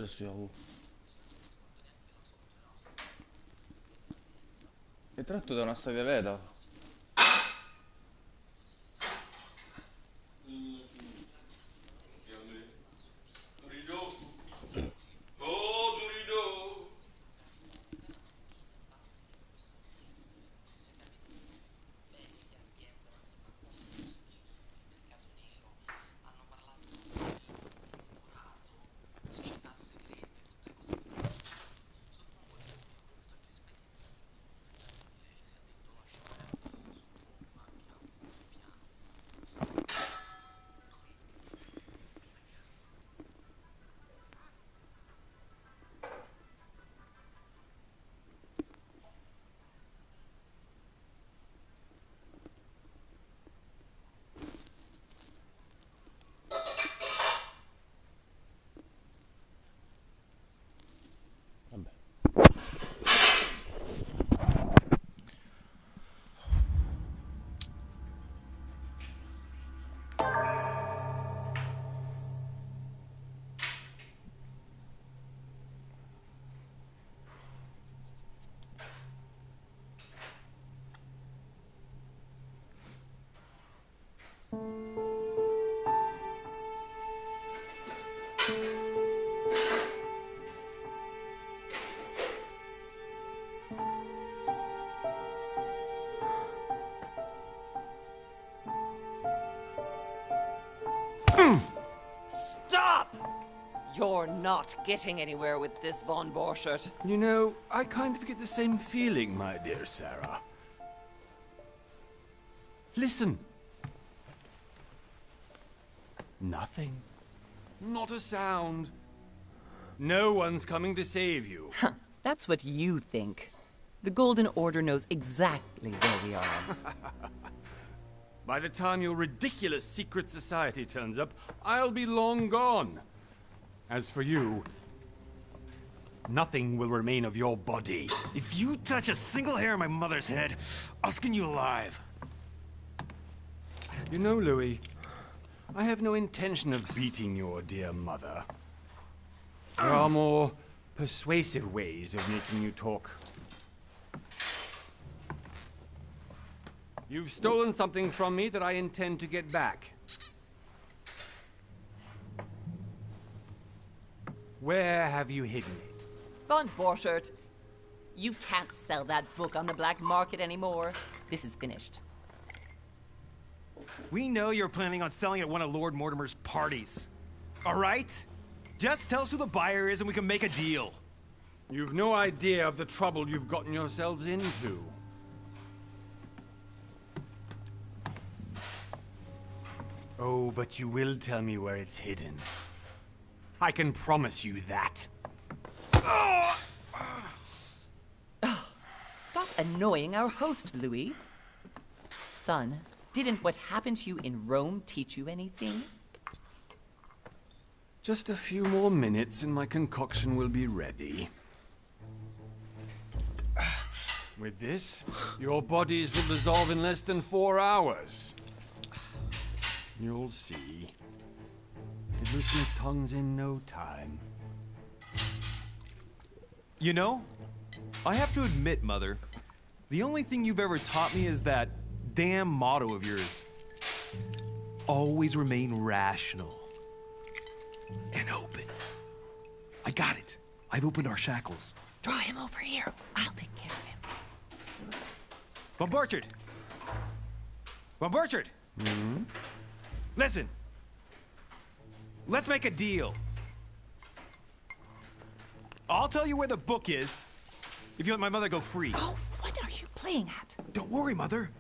su è tratto da una storia vera. Vabbè. Stop! You're not getting anywhere with this, Von Borchert. You know, I kind of get the same feeling, my dear Sarah. Listen. Nothing. Not a sound. No one's coming to save you. That's what you think. The Golden Order knows exactly where we are. By the time your ridiculous secret society turns up, I'll be long gone. As for you, nothing will remain of your body. If you touch a single hair on my mother's head, I'll skin you alive. You know, Louis, I have no intention of beating your dear mother. There are more persuasive ways of making you talk. You've stolen something from me that I intend to get back. Where have you hidden it? Von Borchert, you can't sell that book on the black market anymore. This is finished. We know you're planning on selling at one of Lord Mortimer's parties. All right? Just tell us who the buyer is and we can make a deal. You've no idea of the trouble you've gotten yourselves into. Oh, but you will tell me where it's hidden. I can promise you that. Stop annoying our host, Louis. Son, didn't what happened to you in Rome teach you anything? Just a few more minutes and my concoction will be ready. With this, your bodies will dissolve in less than 4 hours. You'll see. It loosens tongues in no time. You know, I have to admit, Mother, the only thing you've ever taught me is that damn motto of yours. Always remain rational. And open. I got it. I've opened our shackles. Draw him over here. I'll take care of him. Von Borchert! Von Borchert! Hmm? Listen. Let's make a deal. I'll tell you where the book is if you let my mother go free. Oh, what are you playing at? Don't worry, Mother.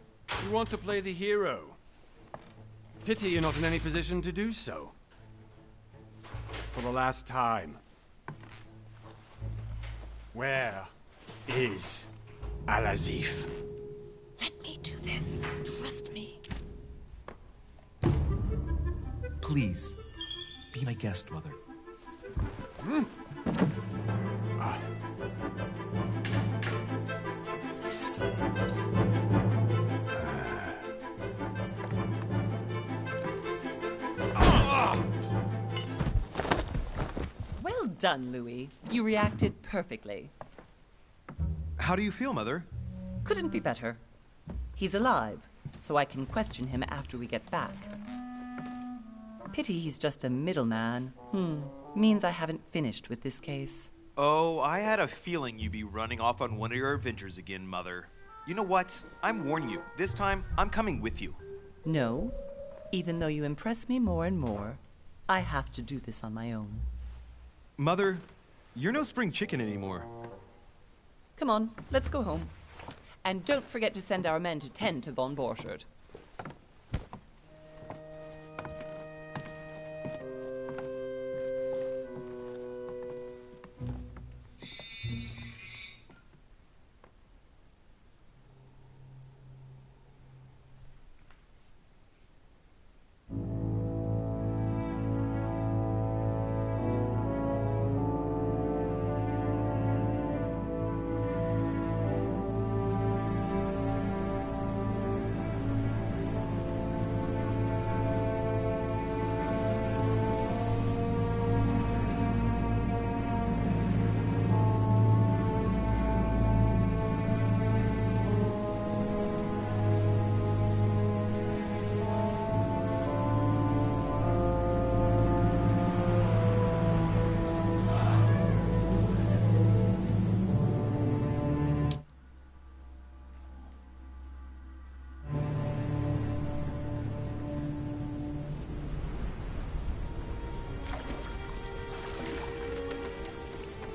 You want to play the hero. Pity you're not in any position to do so. For the last time. Where is Al-Azif? Let me do this. Trust me. Please, be my guest, Mother. Well done, Louis. You reacted perfectly. How do you feel, Mother? Couldn't be better. He's alive, so I can question him after we get back. Pity he's just a middleman. Means I haven't finished with this case. Oh, I had a feeling you'd be running off on one of your adventures again, Mother. You know what? I'm warning you. This time, I'm coming with you. No. Even though you impress me more and more, I have to do this on my own. Mother, you're no spring chicken anymore. Come on, let's go home. And don't forget to send our men to tend to von Borchardt.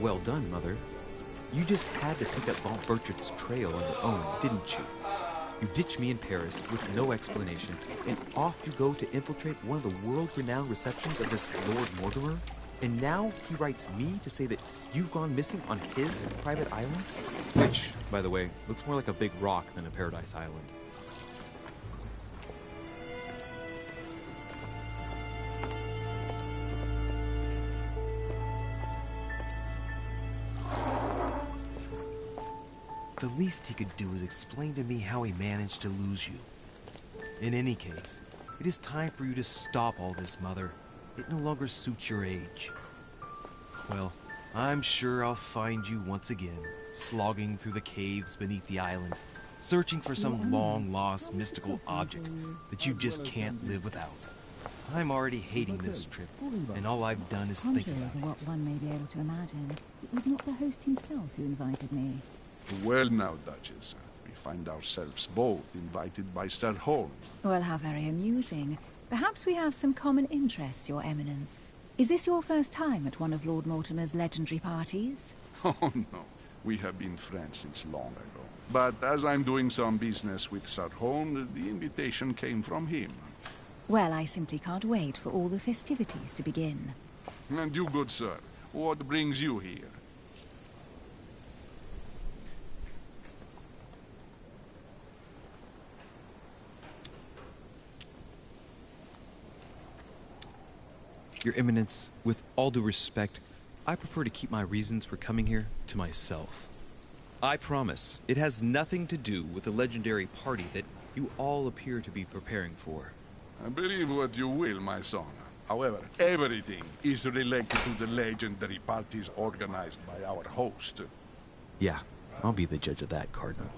Well done, Mother. You just had to pick up von Burchardt's trail on your own, didn't you? You ditched me in Paris with no explanation, and off you go to infiltrate one of the world-renowned receptions of this Lord Mortimer? And now he writes me to say that you've gone missing on his private island? Which, by the way, looks more like a big rock than a paradise island. The least he could do is explain to me how he managed to lose you. In any case, it is time for you to stop all this, Mother. It no longer suits your age. Well, I'm sure I'll find you once again, slogging through the caves beneath the island, searching for some long-lost mystical object that you just can't live without. I'm already hating this trip, and all I've done is think Contrary about to it. what one may be able to imagine, it was not the host himself who invited me. Well now, Duchess, we find ourselves both invited by Sir Holm. Well, how very amusing. Perhaps we have some common interests, Your Eminence. Is this your first time at one of Lord Mortimer's legendary parties? Oh no, we have been friends since long ago. But as I'm doing some business with Sir Holm, the invitation came from him. Well, I simply can't wait for all the festivities to begin. And you, good sir, what brings you here? Your Eminence, with all due respect, I prefer to keep my reasons for coming here to myself. I promise, it has nothing to do with the legendary party that you all appear to be preparing for. Believe what you will, my son. However, everything is related to the legendary parties organized by our host. Yeah, I'll be the judge of that, Cardinal.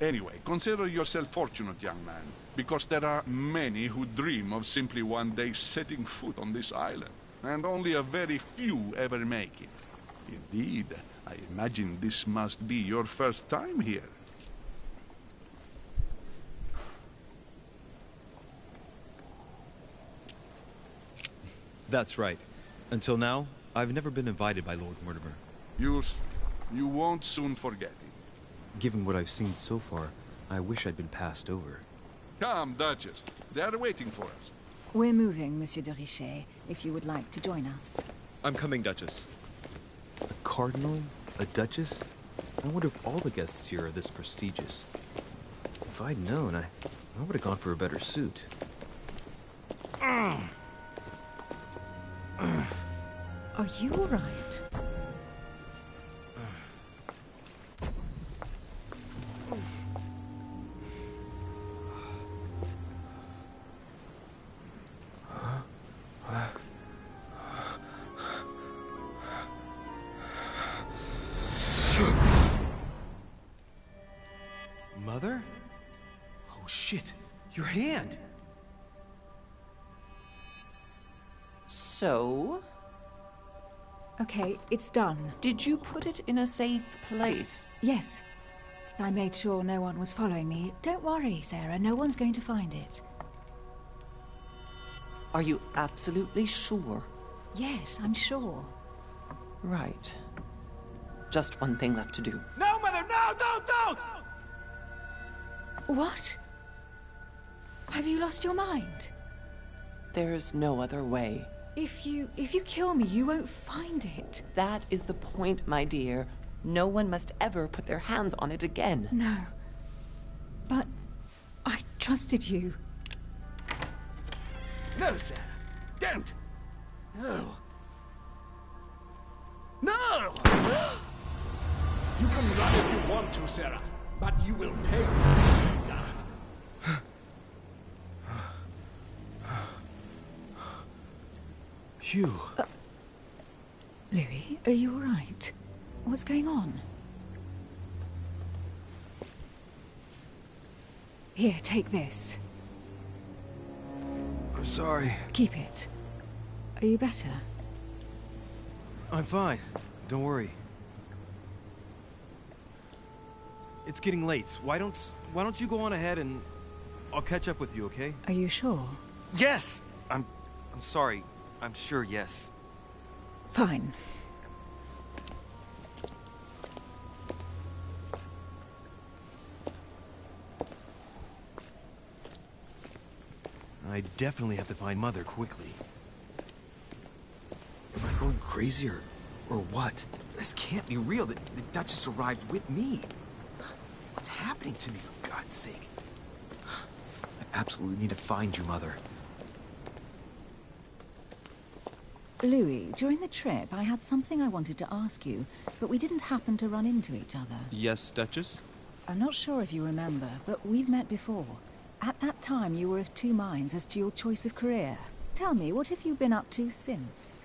Anyway, consider yourself fortunate, young man, because there are many who dream of simply one day setting foot on this island, and only a very few ever make it. Indeed, I imagine this must be your first time here. That's right. Until now, I've never been invited by Lord Mortimer. You won't soon forget it. Given what I've seen so far, I wish I'd been passed over. Come, Duchess. They are waiting for us. We're moving, Monsieur de Richet, if you would like to join us. I'm coming, Duchess. A cardinal? A duchess? I wonder if all the guests here are this prestigious. If I'd known, I would have gone for a better suit. Are you all right? Mother? Oh shit, your hand! So, Okay, it's done. did you put it in a safe place? Yes. I made sure no one was following me. Don't worry, Sarah, no one's going to find it. Are you absolutely sure? Yes, I'm sure. Right. Just one thing left to do. No, Mother, no, don't! What? Have you lost your mind? There's no other way. If you kill me, you won't find it. That is the point, my dear. No one must ever put their hands on it again. No. But I trusted you. No, Sarah. Don't. No. No! You can run if you want to, Sarah, but you will pay for it. Hugh. Louis, are you all right? What's going on? Here, take this. I'm sorry. Keep it. Are you better? I'm fine. Don't worry. It's getting late. Why don't you go on ahead and I'll catch up with you, okay? Are you sure? Yes! I'm sorry. I'm sure, yes. Fine. I definitely have to find Mother quickly. Am I going crazy or what? This can't be real. The Duchess arrived with me. What's happening to me, for God's sake? I absolutely need to find you, Mother. Louis, during the trip, I had something I wanted to ask you, but we didn't happen to run into each other. Yes, Duchess? I'm not sure if you remember, but we've met before. At that time, you were of two minds as to your choice of career. Tell me, what have you been up to since?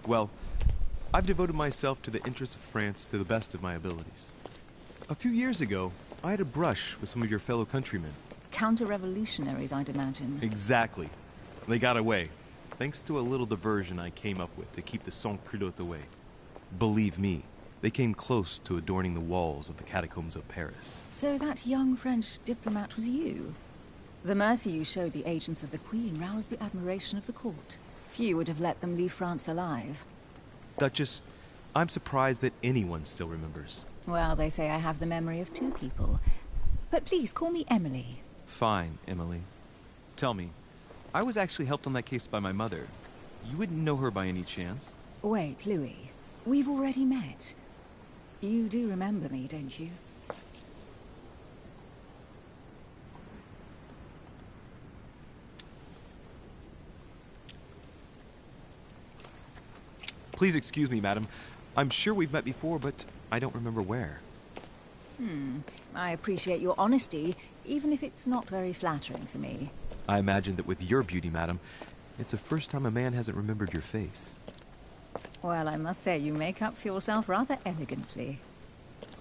Well, I've devoted myself to the interests of France to the best of my abilities. A few years ago, I had a brush with some of your fellow countrymen. Counter-revolutionaries, I'd imagine. Exactly. They got away, thanks to a little diversion I came up with to keep the sans-culottes away. Believe me, they came close to adorning the walls of the catacombs of Paris. So that young French diplomat was you? The mercy you showed the agents of the Queen roused the admiration of the court. Few would have let them leave France alive. Duchess, I'm surprised that anyone still remembers. Well, they say I have the memory of two people. But please, call me Emily. Fine, Emily. Tell me, I was actually helped on that case by my mother. You wouldn't know her by any chance? Wait, Louis. We've already met. You do remember me, don't you? Please excuse me, madam. I'm sure we've met before, but I don't remember where. I appreciate your honesty, even if it's not very flattering for me. I imagine that with your beauty, madam, it's the first time a man hasn't remembered your face. Well, I must say you make up for yourself rather elegantly.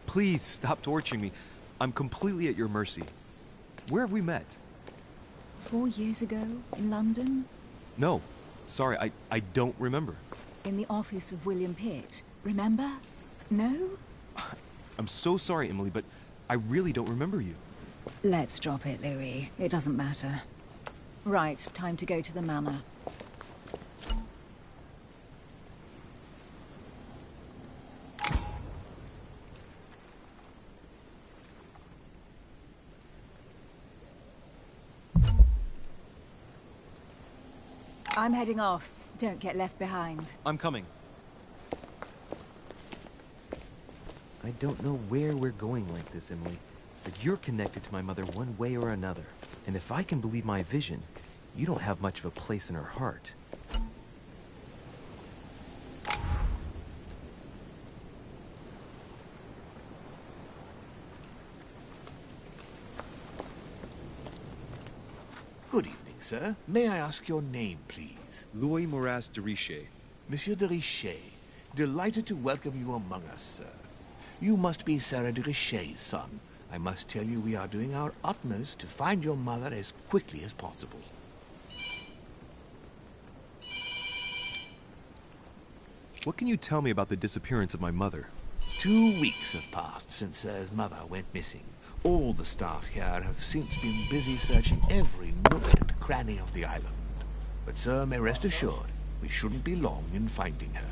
Please stop torturing me. I'm completely at your mercy. Where have we met? 4 years ago, in London? No. Sorry, I don't remember. In the office of William Pitt. Remember? No? I'm so sorry, Emily, but I really don't remember you. Let's drop it, Louis. It doesn't matter. Right, time to go to the manor. I'm heading off. Don't get left behind. I'm coming. I don't know where we're going like this, Emily, but you're connected to my mother one way or another. And if I can believe my vision, you don't have much of a place in her heart. Good evening, sir. May I ask your name, please? Louis Moras de Richet. Monsieur de Richet. Delighted to welcome you among us, sir. You must be Sarah de Richet's son. I must tell you we are doing our utmost to find your mother as quickly as possible. What can you tell me about the disappearance of my mother? 2 weeks have passed since Sir's mother went missing. All the staff here have since been busy searching every nook and cranny of the island. But Sir may rest assured, we shouldn't be long in finding her.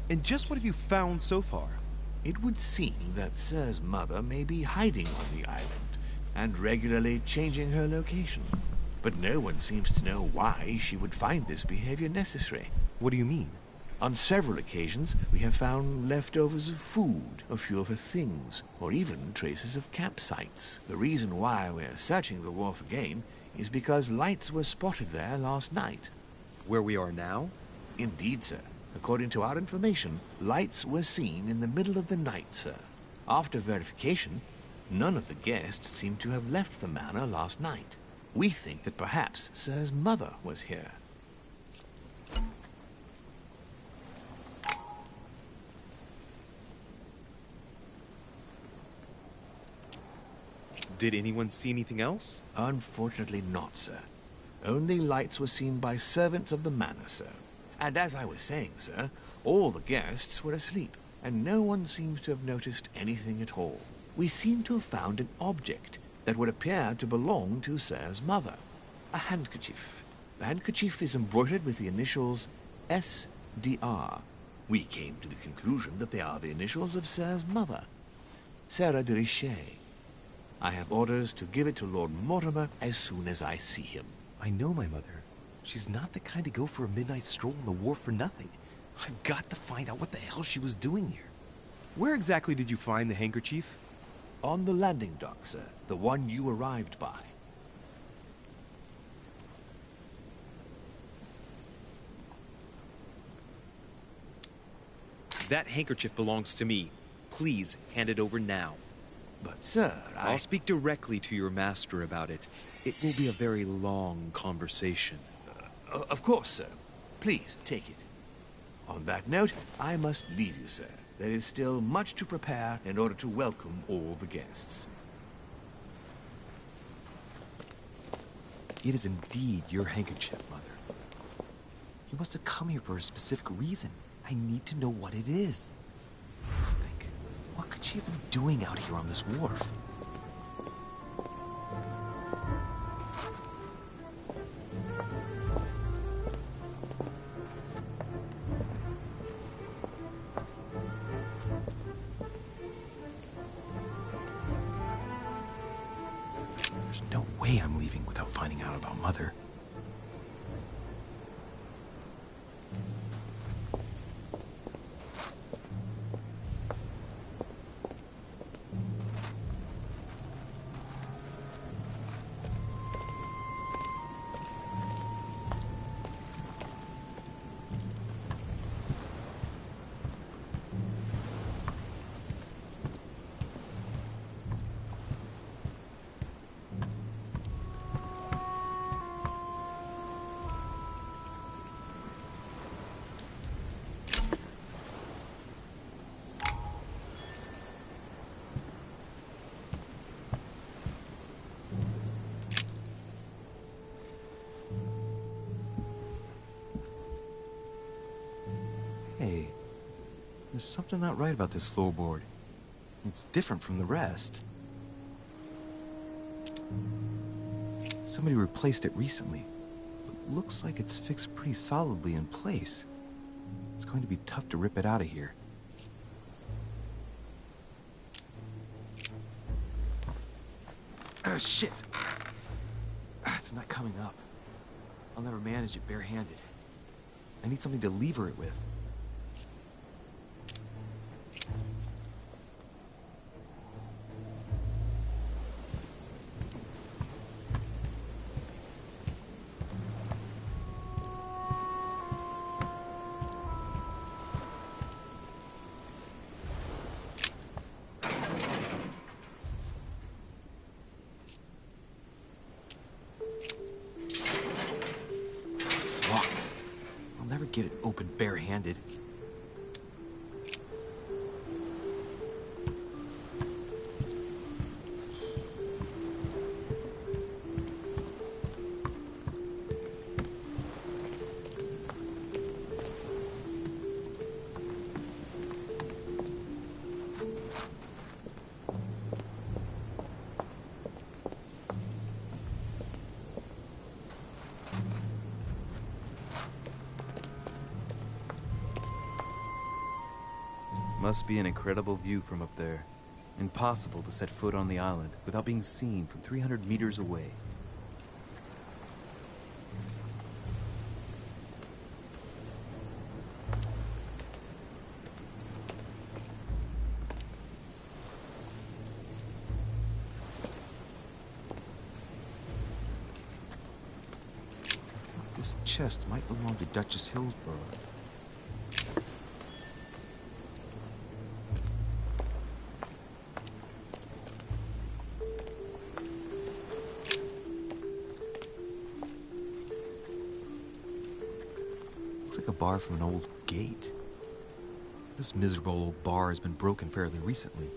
And just what have you found so far? It would seem that Sir's mother may be hiding on the island, and regularly changing her location. But no one seems to know why she would find this behavior necessary. What do you mean? On several occasions, we have found leftovers of food, a few of her things, or even traces of campsites. The reason why we're searching the wharf again is because lights were spotted there last night. Where we are now? Indeed, sir. According to our information, lights were seen in the middle of the night, sir. After verification, none of the guests seem to have left the manor last night. We think that perhaps Sir's mother was here. Did anyone see anything else? Unfortunately not, sir. Only lights were seen by servants of the manor, sir. And as I was saying, sir, all the guests were asleep, and no one seems to have noticed anything at all. We seem to have found an object that would appear to belong to Sir's mother. A handkerchief. The handkerchief is embroidered with the initials S.D.R. We came to the conclusion that they are the initials of Sir's mother, Sarah de Richet. I have orders to give it to Lord Mortimer as soon as I see him. I know my mother. She's not the kind to go for a midnight stroll on the wharf for nothing. I've got to find out what the hell she was doing here. Where exactly did you find the handkerchief? On the landing dock, sir. The one you arrived by. That handkerchief belongs to me. Please hand it over now. But, sir, I'll speak directly to your master about it. It will be a very long conversation. Of course, sir. Please, take it. On that note, I must leave you, sir. There is still much to prepare in order to welcome all the guests. It is indeed your handkerchief, Mother. You must have come here for a specific reason. I need to know what it is. Let's think. What could she have been doing out here on this wharf? Mother. Hey, there's something not right about this floorboard. It's different from the rest. Somebody replaced it recently, but looks like it's fixed pretty solidly in place. It's going to be tough to rip it out of here. Shit! It's not coming up. I'll never manage it barehanded. I need something to lever it with. Get it open barehanded. Must be an incredible view from up there. Impossible to set foot on the island without being seen from 300 meters away. This chest might belong to Duchess Hillsborough. Bar from an old gate. This miserable old bar has been broken fairly recently.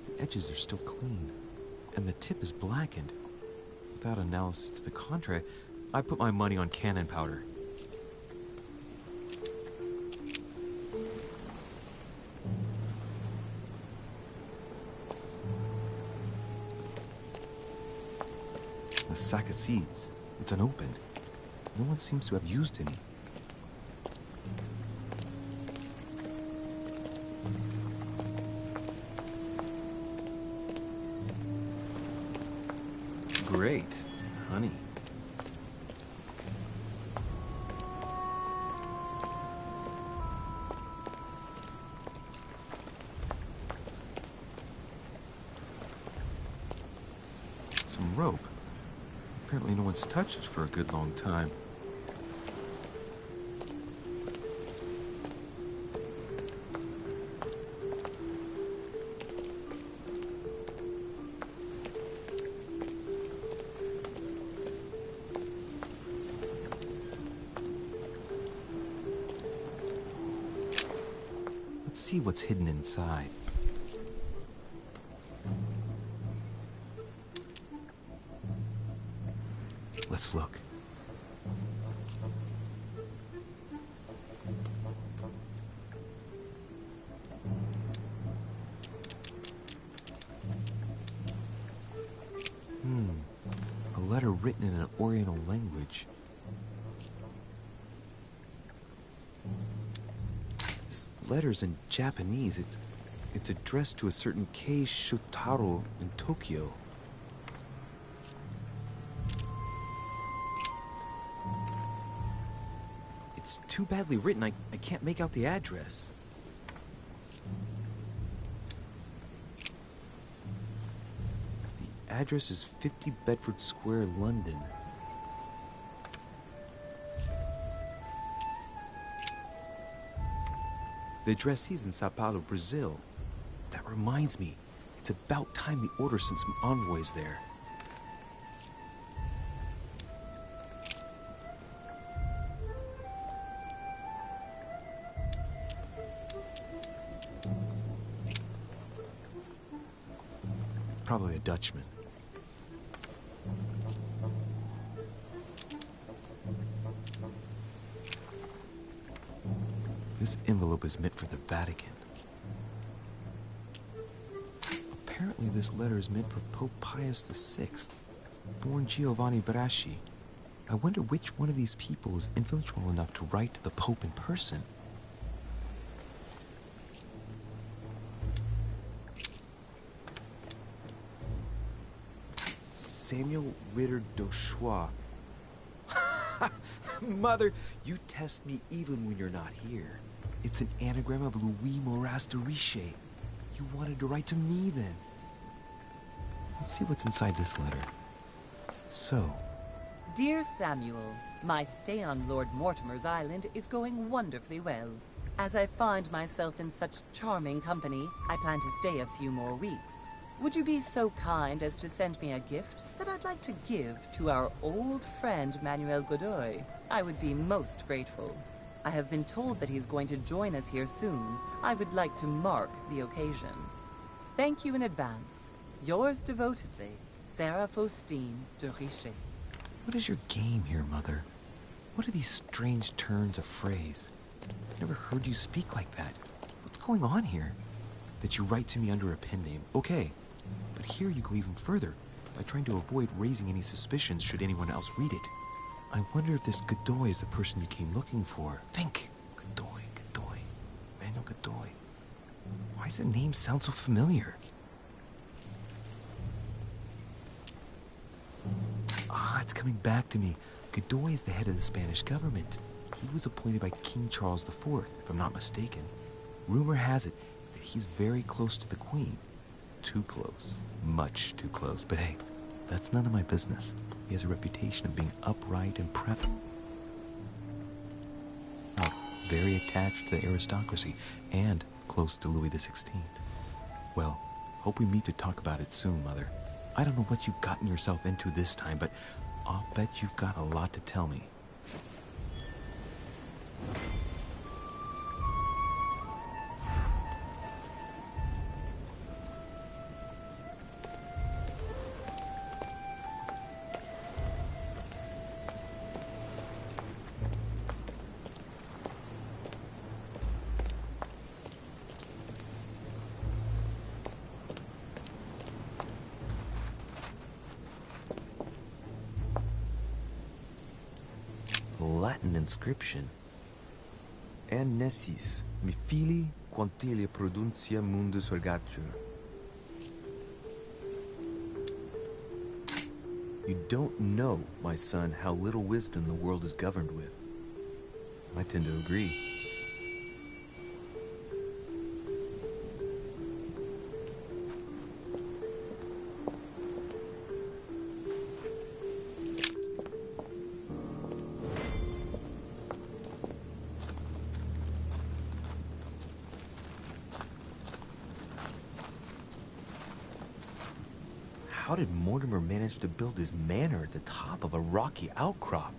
The edges are still clean, and the tip is blackened. Without analysis to the contrary, I put my money on cannon powder. A sack of seeds. It's unopened. No one seems to have used any. Great. Honey. Some rope. Apparently no one's touched it for a good long time. See what's hidden inside. Let's look. A letter written in an Oriental language. Letters in Japanese. It's addressed to a certain Kei Shotaro in Tokyo. It's too badly written. I can't make out the address. The address is 50 Bedford Square, London. The addressee's in Sao Paulo, Brazil. That reminds me, it's about time the Order sent some envoys there. Probably a Dutchman. This envelope is meant for the Vatican. Apparently this letter is meant for Pope Pius VI, born Giovanni Braschi. I wonder which one of these people is influential enough to write to the Pope in person. Samuel Ritter d'Auchois. Mother, you test me even when you're not here. It's an anagram of Louis Moras de Riche. You wanted to write to me then. Let's see what's inside this letter. So, Dear Samuel, my stay on Lord Mortimer's island is going wonderfully well. As I find myself in such charming company, I plan to stay a few more weeks. Would you be so kind as to send me a gift that I'd like to give to our old friend Manuel Godoy? I would be most grateful. I have been told that he's going to join us here soon. I would like to mark the occasion. Thank you in advance. Yours devotedly, Sarah Faustine de Richer. what is your game here, Mother? What are these strange turns of phrase? I've never heard you speak like that. What's going on here? That you write to me under a pen name, okay. But here you go even further, by trying to avoid raising any suspicions should anyone else read it. I wonder if this Godoy is the person you came looking for. Think! Godoy. Manuel Godoy. Why does the name sound so familiar? Ah, it's coming back to me. Godoy is the head of the Spanish government. He was appointed by King Charles IV, if I'm not mistaken. Rumor has it that he's very close to the Queen. Too close. Much too close. But hey, that's none of my business. He has a reputation of being upright and very attached to the aristocracy and close to Louis XVI. Well, hope we meet to talk about it soon, Mother. I don't know what you've gotten yourself into this time, but I'll bet you've got a lot to tell me. Latin inscription. En nessis, mi fili quantilia produncia mundus ergatur. You don't know, my son, how little wisdom the world is governed with. I tend to agree. How did Mortimer manage to build his manor at the top of a rocky outcrop?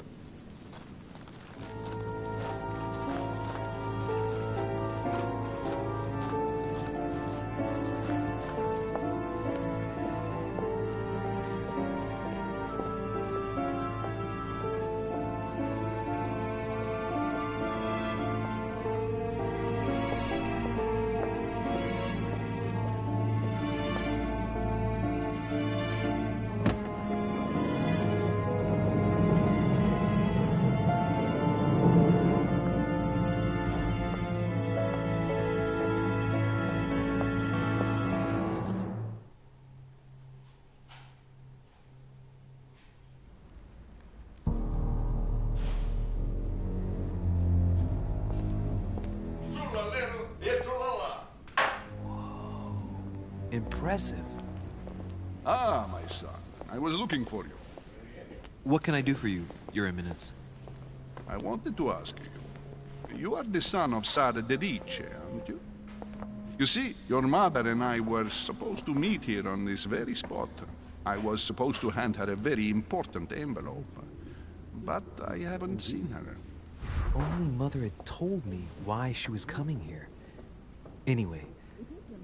Impressive. Ah, my son. I was looking for you. What can I do for you, Your Eminence? I wanted to ask you. You are the son of Sara de Riche, aren't you? You see, your mother and I were supposed to meet here on this very spot. I was supposed to hand her a very important envelope. But I haven't seen her. If only Mother had told me why she was coming here. Anyway,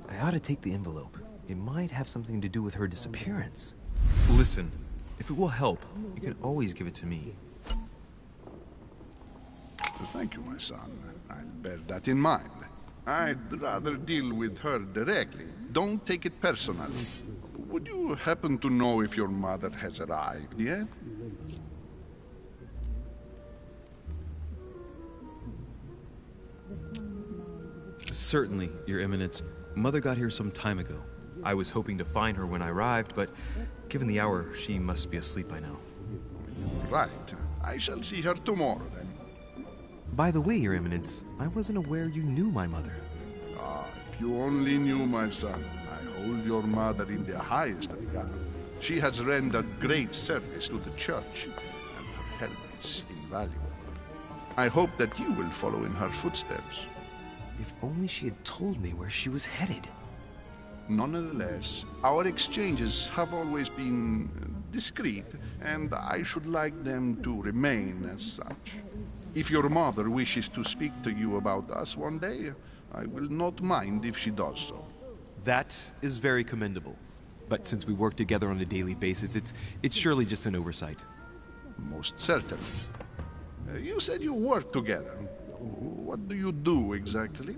I ought to take the envelope. It might have something to do with her disappearance. Listen, if it will help, you can always give it to me. Thank you, my son. I'll bear that in mind. I'd rather deal with her directly. Don't take it personally. Would you happen to know if your mother has arrived yet? Certainly, Your Eminence. Mother got here some time ago. I was hoping to find her when I arrived, but given the hour, she must be asleep by now. Right. I shall see her tomorrow, then. By the way, Your Eminence, I wasn't aware you knew my mother. Ah, if you only knew, my son. I hold your mother in the highest regard. She has rendered great service to the church, and her help is invaluable. I hope that you will follow in her footsteps. If only she had told me where she was headed. Nonetheless, our exchanges have always been discreet, and I should like them to remain as such. If your mother wishes to speak to you about us one day, I will not mind if she does so. That is very commendable. But since we work together on a daily basis, it's surely just an oversight. Most certainly. You said you work together. What do you do exactly?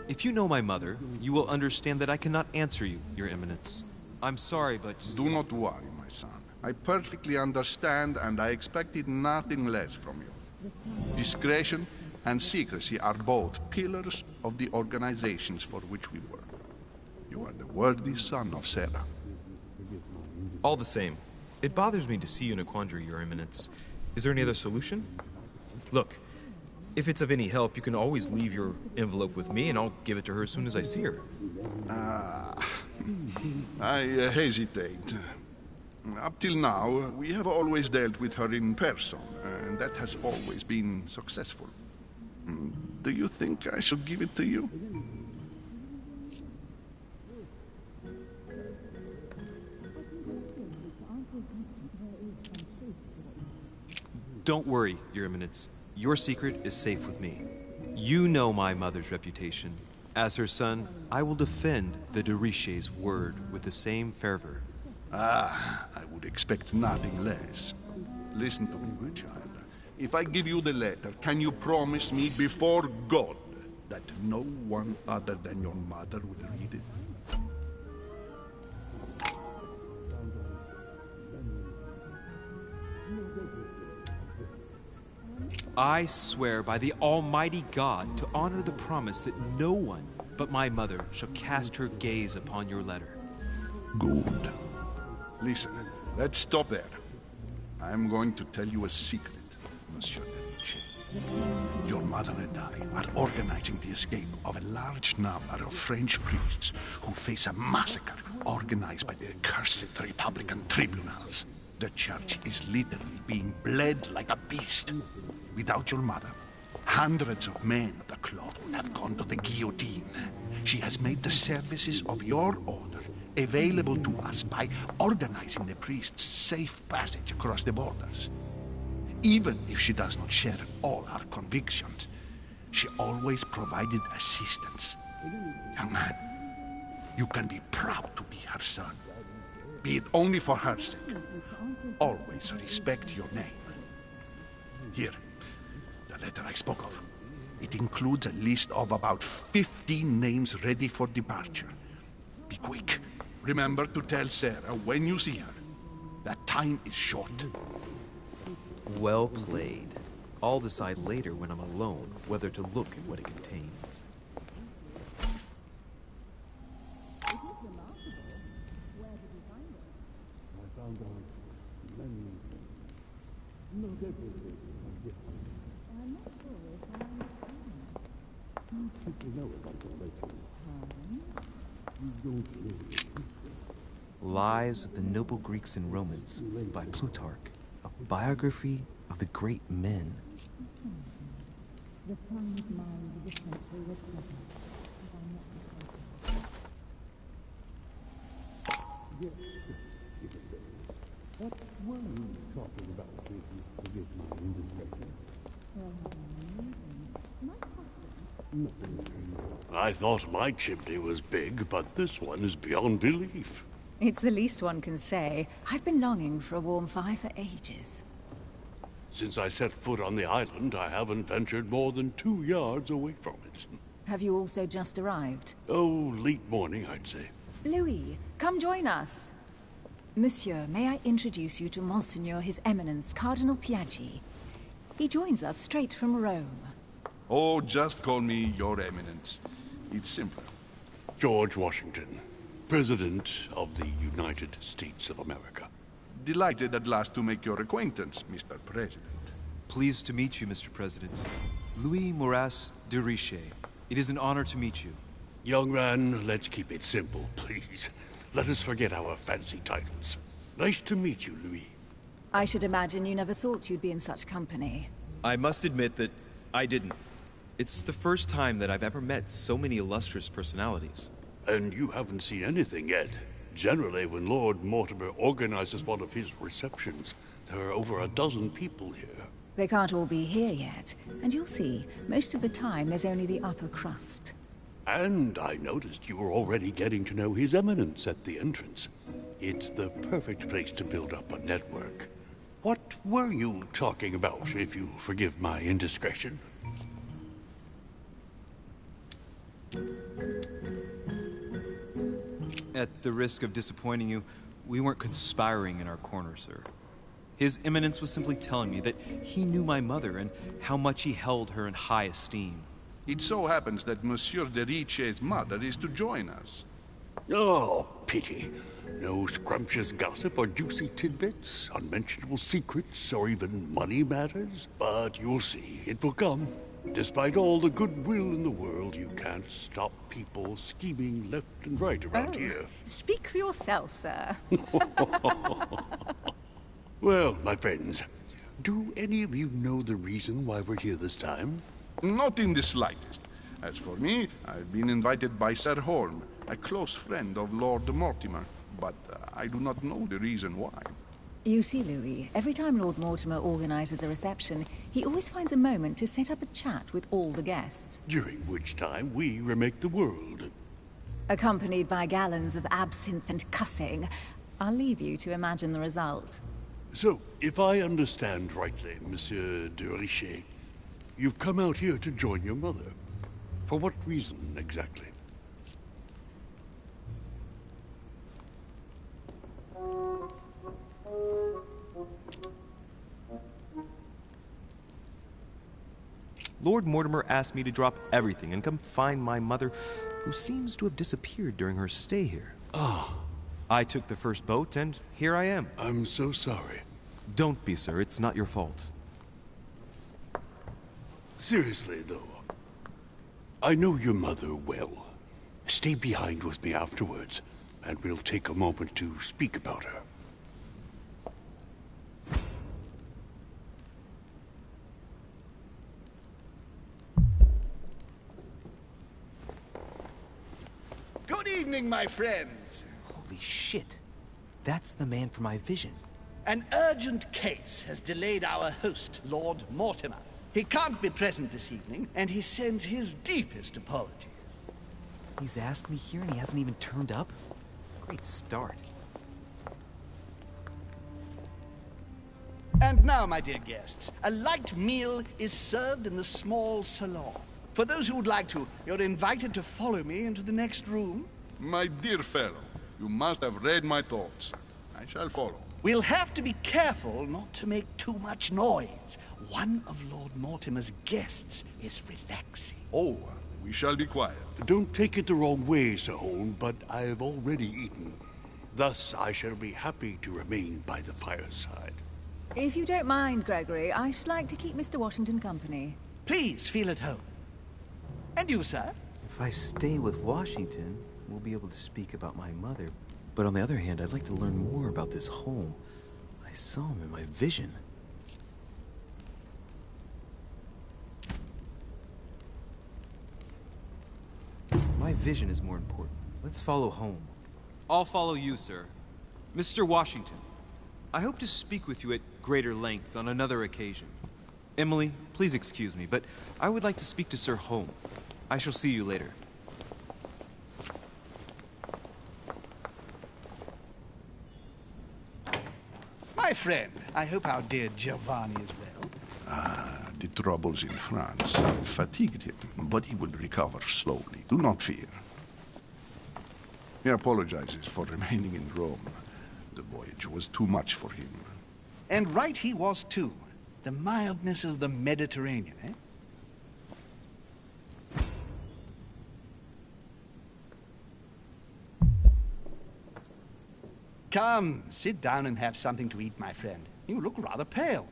If you know my mother, you will understand that I cannot answer you, Your Eminence. I'm sorry, but... Do not worry, my son. I perfectly understand, and I expected nothing less from you. Discretion and secrecy are both pillars of the organizations for which we work. You are the worthy son of Sarah. All the same, it bothers me to see you in a quandary, Your Eminence. Is there any other solution? Look, if it's of any help, you can always leave your envelope with me, and I'll give it to her as soon as I see her. I hesitate. Up till now, we have always dealt with her in person, and that has always been successful. Do you think I should give it to you? Don't worry, Your Eminence. Your secret is safe with me. You know my mother's reputation. As her son, I will defend the de Riche's word with the same fervor. Ah, I would expect nothing less. Listen to me, my child. If I give you the letter, can you promise me before God that no one other than your mother will read it? I swear by the Almighty God to honor the promise that no one but my mother shall cast her gaze upon your letter. Good. Listen, let's stop there. I'm going to tell you a secret, Monsieur de Riche. Your mother and I are organizing the escape of a large number of French priests who face a massacre organized by the accursed Republican tribunals. The church is literally being bled like a beast. Without your mother, hundreds of men of the cloth would have gone to the guillotine. She has made the services of your order available to us by organizing the priests' safe passage across the borders. Even if she does not share all our convictions, she always provided assistance. Young man, you can be proud to be her son. Be it only for her sake. Always respect your name. Here, the letter I spoke of. It includes a list of about 15 names ready for departure. Be quick. Remember to tell Sarah when you see her that time is short. Well played. I'll decide later when I'm alone whether to look at what it contains. Lives of the Noble Greeks and Romans by Plutarch, a biography of the great men. I thought my chimney was big, but this one is beyond belief. It's the least one can say. I've been longing for a warm fire for ages. Since I set foot on the island, I haven't ventured more than 2 yards away from it. Have you also just arrived? Oh, late morning, I'd say. Louis, come join us. Monsieur, may I introduce you to Monseigneur His Eminence, Cardinal Piaggi. He joins us straight from Rome. Oh, just call me Your Eminence. It's simpler. George Washington, President of the United States of America. Delighted at last to make your acquaintance, Mr. President. Pleased to meet you, Mr. President. Louis Moras de Richet. It is an honor to meet you. Young man, let's keep it simple, please. Let us forget our fancy titles. Nice to meet you, Louis. I should imagine you never thought you'd be in such company. I must admit that I didn't. It's the first time that I've ever met so many illustrious personalities. And you haven't seen anything yet. Generally, when Lord Mortimer organizes one of his receptions, there are over a dozen people here. They can't all be here yet, and you'll see, most of the time there's only the upper crust. And I noticed you were already getting to know His Eminence at the entrance. It's the perfect place to build up a network. What were you talking about, if you forgive my indiscretion? At the risk of disappointing you, we weren't conspiring in our corner, sir. His Eminence was simply telling me that he knew my mother and how much he held her in high esteem. It so happens that Monsieur de Richet's mother is to join us. Oh, pity. No scrumptious gossip or juicy tidbits, unmentionable secrets, or even money matters. But you'll see, it will come. Despite all the goodwill in the world, you can't stop people scheming left and right around here. Speak for yourself, sir. Well, my friends, do any of you know the reason why we're here this time? Not in the slightest. As for me, I've been invited by Sir Horn, a close friend of Lord Mortimer, but I do not know the reason why. You see, Louis, every time Lord Mortimer organizes a reception, he always finds a moment to set up a chat with all the guests. During which time we remake the world. Accompanied by gallons of absinthe and cussing. I'll leave you to imagine the result. So, if I understand rightly, Monsieur de Richet, you've come out here to join your mother. For what reason, exactly? Lord Mortimer asked me to drop everything and come find my mother, who seems to have disappeared during her stay here. Ah. I took the first boat, and here I am. I'm so sorry. Don't be, sir. It's not your fault. Seriously, though, I know your mother well. Stay behind with me afterwards, and we'll take a moment to speak about her. Good evening, my friends. Holy shit. That's the man for my vision. An urgent case has delayed our host, Lord Mortimer. He can't be present this evening, and he sends his deepest apologies. He's asked me here and he hasn't even turned up? Great start. And now, my dear guests, a light meal is served in the small salon. For those who would like to, you're invited to follow me into the next room. My dear fellow, you must have read my thoughts. I shall follow. We'll have to be careful not to make too much noise. One of Lord Mortimer's guests is relaxing. Oh, we shall be quiet. Don't take it the wrong way, Sir Holm, but I've already eaten. Thus, I shall be happy to remain by the fireside. If you don't mind, Gregory, I should like to keep Mr. Washington company. Please feel at home. And you, sir? If I stay with Washington, we'll be able to speak about my mother. But on the other hand, I'd like to learn more about this home. I saw him in my vision. My vision is more important. Let's follow home. I'll follow you, sir. Mr. Washington, I hope to speak with you at greater length on another occasion. Emily, please excuse me, but I would like to speak to Sir Home. I shall see you later. My friend, I hope our dear Giovanni is well. The troubles in France have fatigued him, but he will recover slowly. Do not fear. He apologizes for remaining in Rome. The voyage was too much for him. And right he was, too. The mildness of the Mediterranean, eh? Come, sit down and have something to eat, my friend. You look rather pale.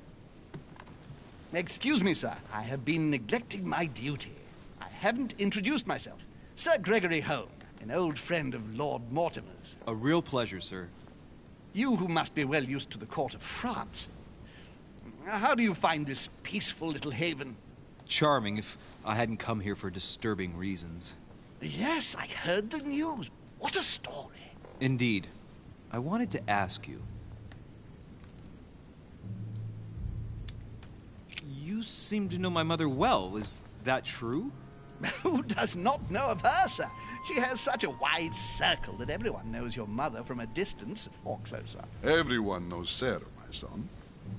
Excuse me, sir. I have been neglecting my duty. I haven't introduced myself. Sir Gregory Home, an old friend of Lord Mortimer's. A real pleasure, sir. You who must be well used to the court of France. How do you find this peaceful little haven? Charming if I hadn't come here for disturbing reasons. Yes, I heard the news. What a story. Indeed. I wanted to ask you. You seem to know my mother well. Is that true? Who does not know of her, sir? She has such a wide circle that everyone knows your mother from a distance or closer. Everyone knows Sarah, my son.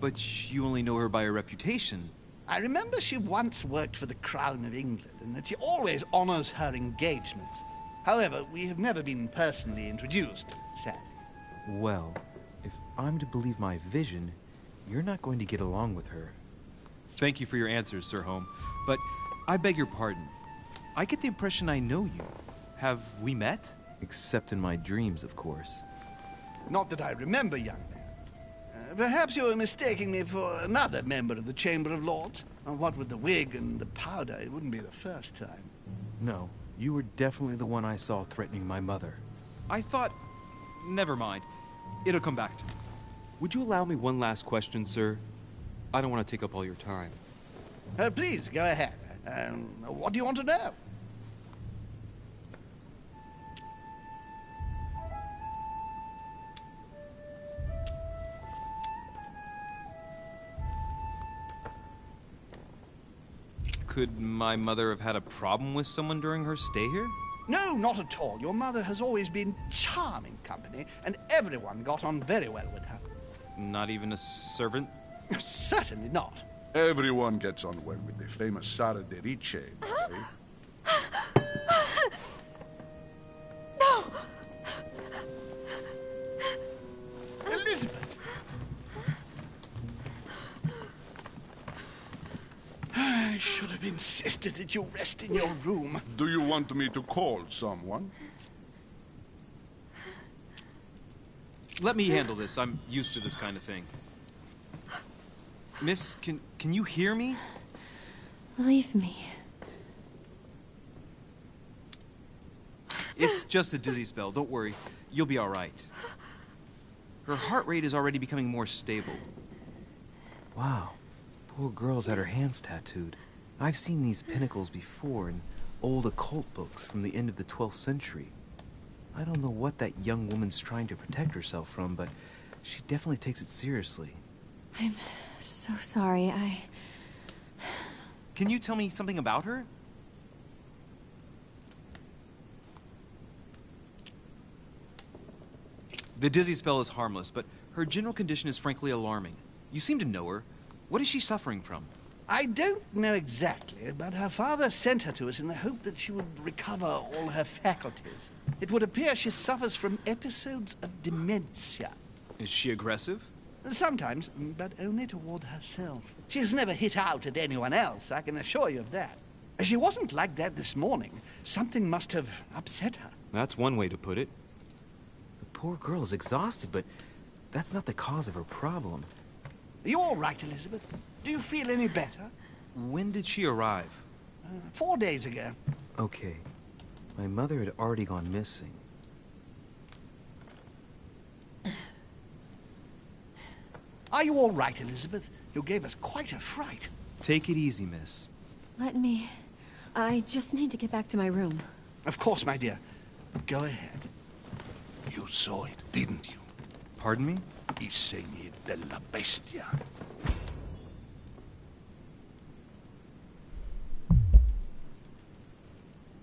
But you only know her by her reputation. I remember she once worked for the Crown of England and that she always honors her engagements. However, we have never been personally introduced, sadly. Well, if I'm to believe my vision, you're not going to get along with her. Thank you for your answers, Sir Home. But I beg your pardon. I get the impression I know you. Have we met? Except in my dreams, of course. Not that I remember, young man. Perhaps you're mistaking me for another member of the Chamber of Lords. And what with the wig and the powder, it wouldn't be the first time. No, you were definitely the one I saw threatening my mother. I thought... Never mind. It'll come back to me. Would you allow me one last question, sir? I don't want to take up all your time. Please, go ahead. What do you want to know? Could my mother have had a problem with someone during her stay here? No, not at all. Your mother has always been charming company, and everyone got on very well with her. Not even a servant? Certainly not. Everyone gets on well with the famous Sara de Ricci. No! Elizabeth! I should have insisted that you rest in your room. Do you want me to call someone? Let me handle this. I'm used to this kind of thing. Miss, can you hear me? Leave me. It's just a dizzy spell. Don't worry. You'll be all right. Her heart rate is already becoming more stable. Wow. Poor girl's had her hands tattooed. I've seen these pinnacles before in old occult books from the end of the 12th century. I don't know what that young woman's trying to protect herself from, but she definitely takes it seriously. I'm so sorry. Can you tell me something about her? The dizzy spell is harmless, but her general condition is frankly alarming. You seem to know her. What is she suffering from? I don't know exactly, but her father sent her to us in the hope that she would recover all her faculties. It would appear she suffers from episodes of dementia. Is she aggressive? Sometimes, but only toward herself. She has never hit out at anyone else, I can assure you of that. She wasn't like that this morning. Something must have upset her. That's one way to put it. The poor girl is exhausted, but that's not the cause of her problem. Are you all right, Elizabeth? Do you feel any better? When did she arrive? 4 days ago. Okay. My mother had already gone missing. Are you all right, Elizabeth? You gave us quite a fright. Take it easy, miss. Let me... I just need to get back to my room. Of course, my dear. Go ahead. You saw it, didn't you? Pardon me? I segni della bestia.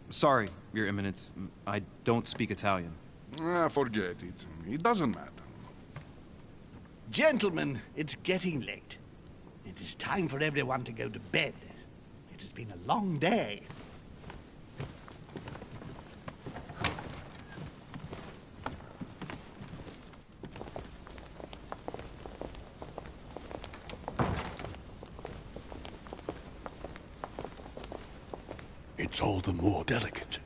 Sorry, Your Eminence. I don't speak Italian. Forget it. It doesn't matter. Gentlemen, it's getting late. It is time for everyone to go to bed. It has been a long day. It's all the more delicate.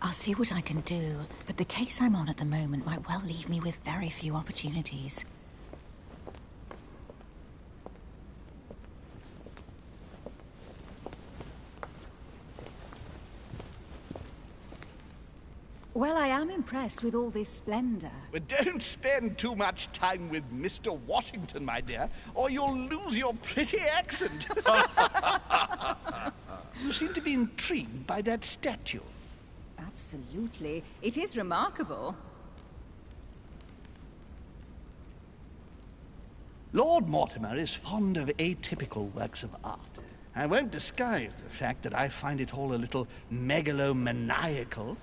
I'll see what I can do, but the case I'm on at the moment might well leave me with very few opportunities. Well, I am impressed with all this splendor. But don't spend too much time with Mr. Washington, my dear, or you'll lose your pretty accent. You seem to be intrigued by that statue. Absolutely. It is remarkable. Lord Mortimer is fond of atypical works of art. I won't disguise the fact that I find it all a little megalomaniacal.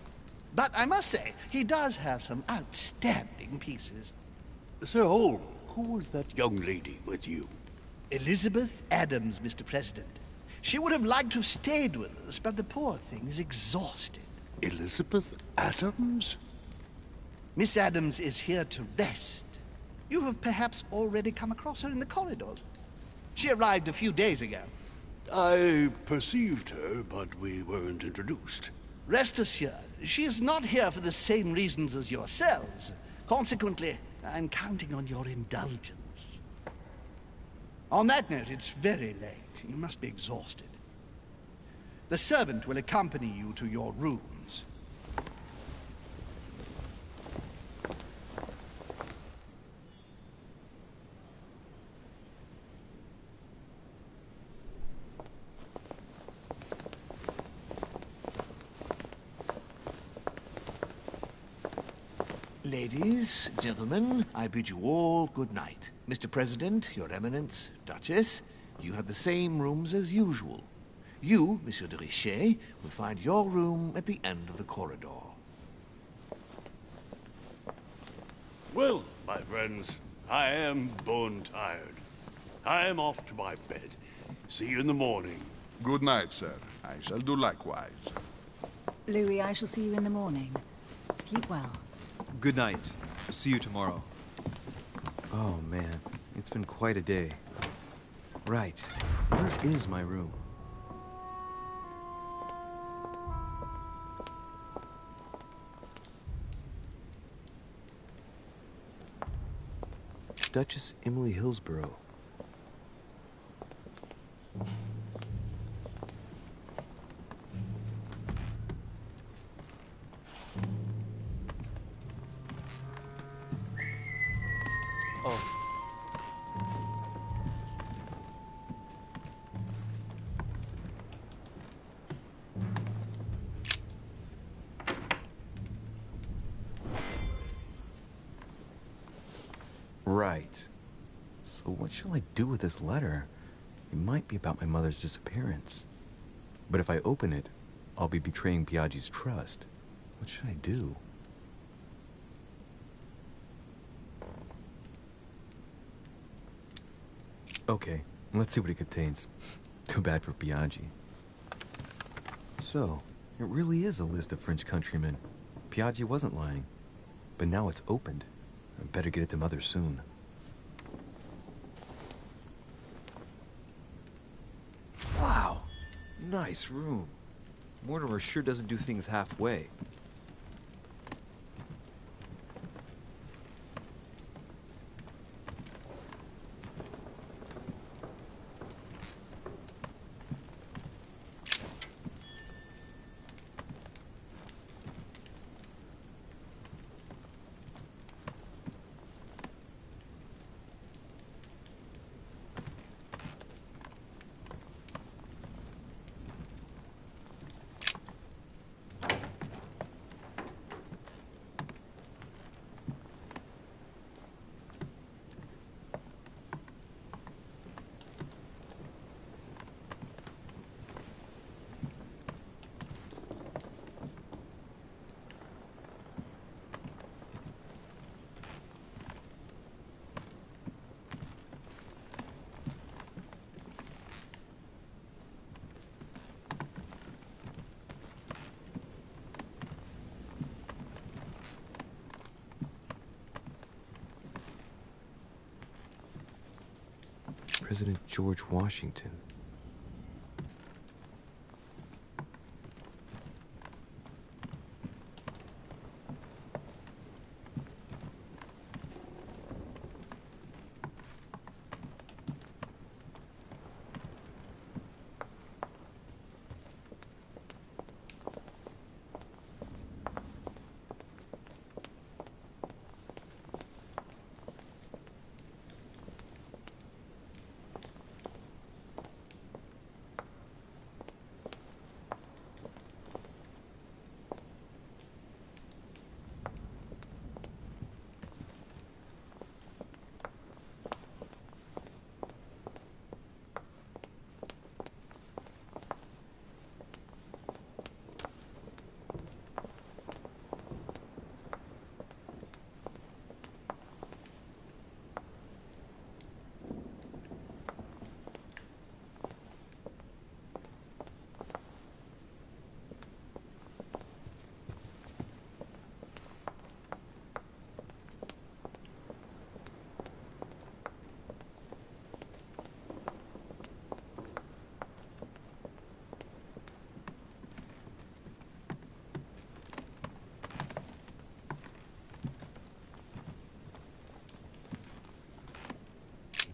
But I must say, he does have some outstanding pieces. Sir Hall, who was that young lady with you? Elizabeth Adams, Mr. President. She would have liked to have stayed with us, but the poor thing is exhausted. Elizabeth Adams? Miss Adams is here to rest. You have perhaps already come across her in the corridors. She arrived a few days ago. I perceived her, but we weren't introduced. Rest assured, she is not here for the same reasons as yourselves. Consequently, I'm counting on your indulgence. On that note, it's very late. You must be exhausted. The servant will accompany you to your rooms. Ladies, gentlemen, I bid you all good night. Mr. President, Your Eminence, Duchess, you have the same rooms as usual. You, Monsieur de Richet, will find your room at the end of the corridor. Well, my friends, I am bone tired. I am off to my bed. See you in the morning. Good night, sir. I shall do likewise. Louis, I shall see you in the morning. Sleep well. Good night. See you tomorrow. Oh, man. It's been quite a day. Right. Where is my room? Duchess Emily Hillsborough. Oh. Right. So what shall I do with this letter? It might be about my mother's disappearance. But if I open it, I'll be betraying Piaggi's trust. What should I do? Okay, let's see what it contains. Too bad for Piaggi. So, it really is a list of French countrymen. Piaggi wasn't lying. But now it's opened. I better get it to Mother soon. Wow! Nice room. Mortimer sure doesn't do things halfway. President George Washington.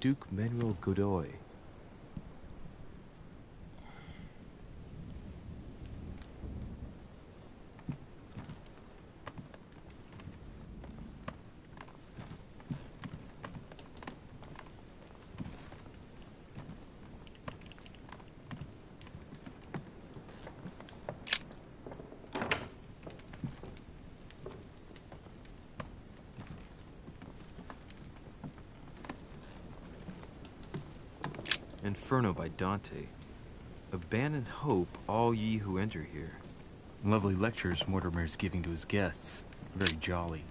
Duke Manuel Godoy. Inferno by Dante. Abandon hope, all ye who enter here. Lovely lectures Mortimer's giving to his guests. Very jolly.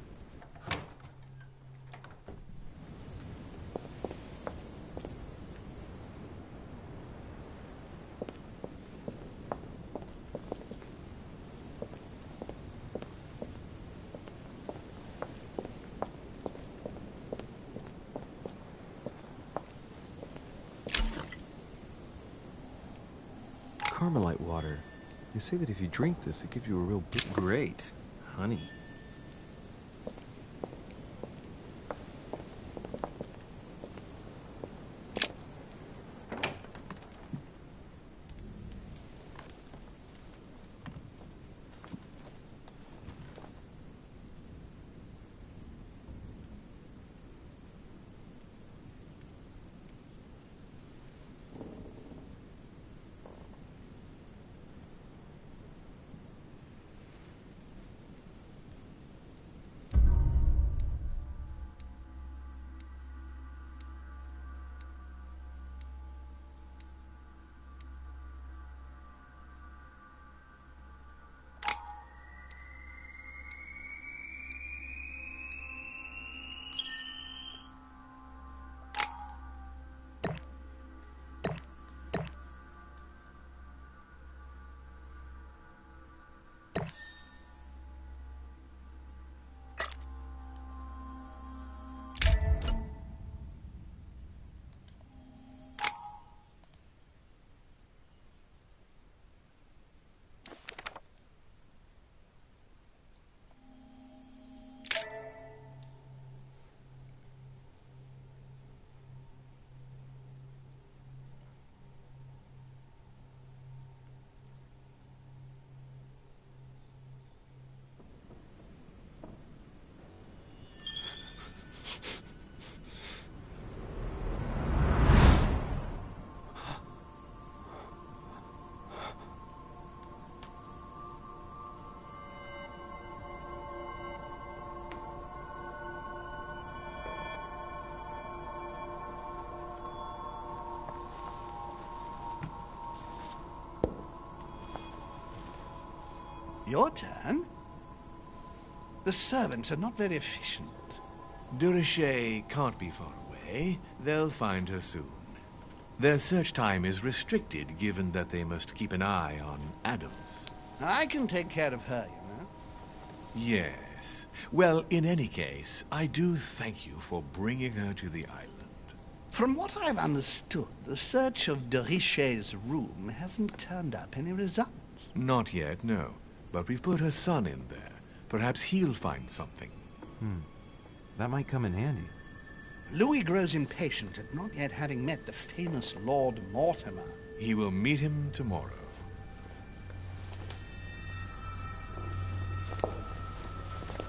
Carmelite water. They say that if you drink this, it gives you a real bit. Great. Honey. Your turn? The servants are not very efficient. Durocher can't be far away. They'll find her soon. Their search time is restricted, given that they must keep an eye on Adams. I can take care of her, you know. Yes. Well, in any case, I do thank you for bringing her to the island. From what I've understood, the search of de Richet's room hasn't turned up any results. Not yet, no. But we've put her son in there. Perhaps he'll find something. That might come in handy. Louis grows impatient at not yet having met the famous Lord Mortimer. He will meet him tomorrow.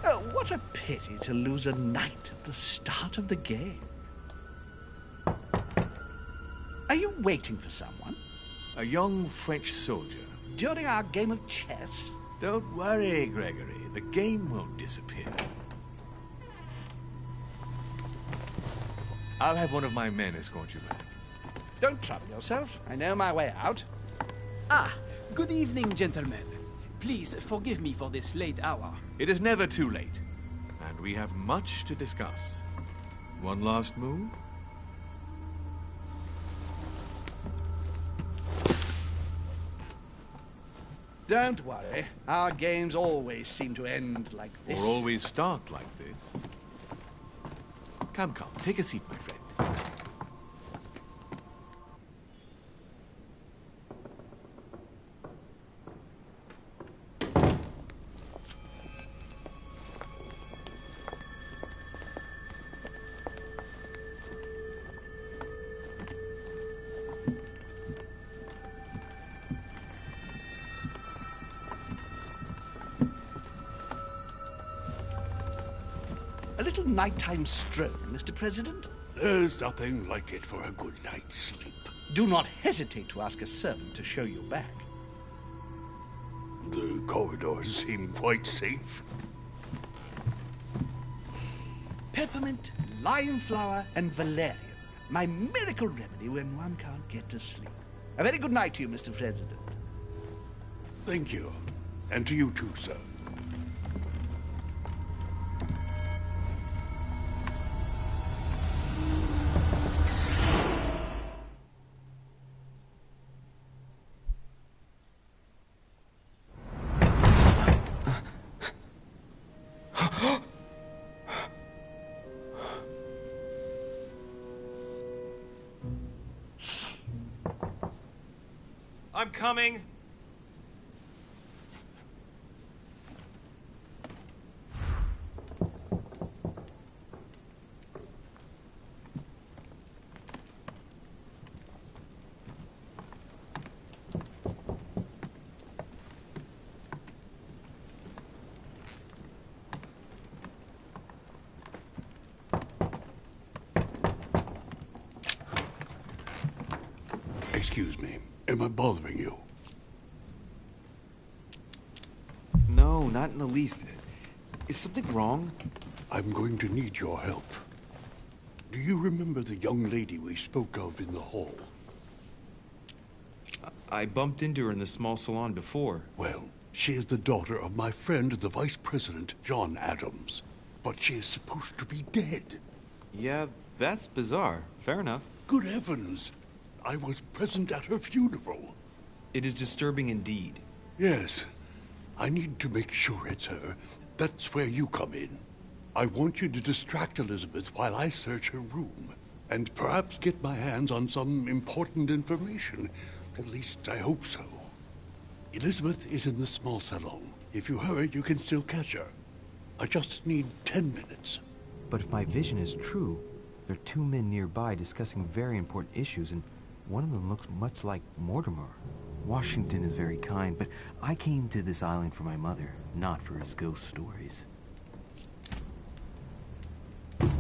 Oh, what a pity to lose a knight at the start of the game. Are you waiting for someone? A young French soldier. During our game of chess? Don't worry, Gregory. The game won't disappear. I'll have one of my men escort you back. Don't trouble yourself. I know my way out. Ah, good evening, gentlemen. Please forgive me for this late hour. It is never too late, and we have much to discuss. One last move? Don't worry. Our games always seem to end like this. Or always start like this. Come, take a seat, my friend. A little nighttime stroll, Mr. President? There's nothing like it for a good night's sleep. Do not hesitate to ask a servant to show you back. The corridors seem quite safe. Peppermint, lime flower, and valerian. My miracle remedy when one can't get to sleep. A very good night to you, Mr. President. Thank you. And to you too, sir. I'm coming. Excuse me. Am I bothering you? No, not in the least. Is something wrong? I'm going to need your help. Do you remember the young lady we spoke of in the hall? I bumped into her in the small salon before. Well, she is the daughter of my friend, the Vice President, John Adams. But she is supposed to be dead. Yeah, that's bizarre. Fair enough. Good heavens! I was present at her funeral. It is disturbing indeed. Yes. I need to make sure it's her. That's where you come in. I want you to distract Elizabeth while I search her room. And perhaps get my hands on some important information. At least, I hope so. Elizabeth is in the small salon. If you hurry, you can still catch her. I just need 10 minutes. But if my vision is true, there are two men nearby discussing very important issues, and one of them looks much like Mortimer. Washington is very kind, but I came to this island for my mother, not for his ghost stories.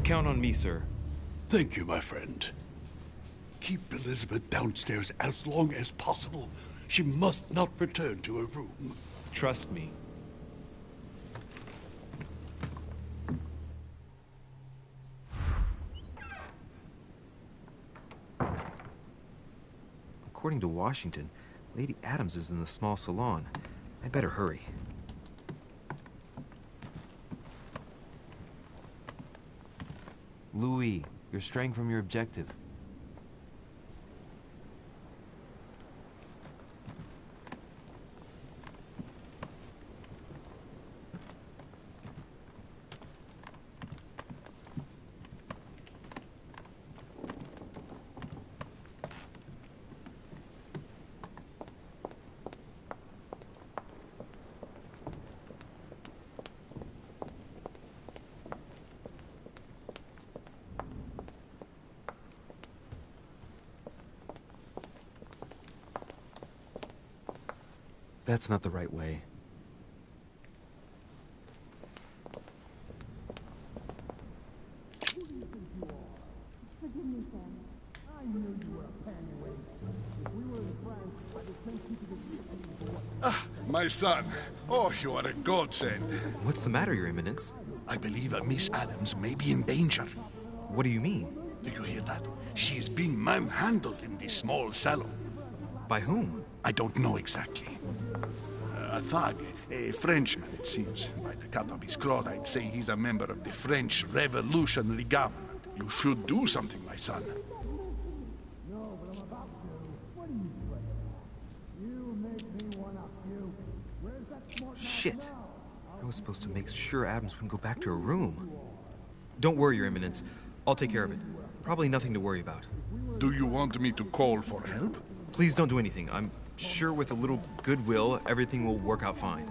Count on me, sir. Thank you, my friend. Keep Elizabeth downstairs as long as possible. She must not return to her room. Trust me. According to Washington, Lady Adams is in the small salon. I better hurry. Louis, you're straying from your objective. That's not the right way. Ah, my son. Oh, you are a godsend. What's the matter, Your Eminence? I believe Miss Adams may be in danger. What do you mean? Do you hear that? She is being manhandled in this small salon. By whom? I don't know exactly. A thug, a Frenchman, it seems. By the cut of his cloth, I'd say he's a member of the French Revolutionary Government. You should do something, my son. Shit. I was supposed to make sure Adams wouldn't go back to her room. Don't worry, Your Eminence. I'll take care of it. Probably nothing to worry about. Do you want me to call for help? Please don't do anything. I'm sure with a little goodwill, everything will work out fine.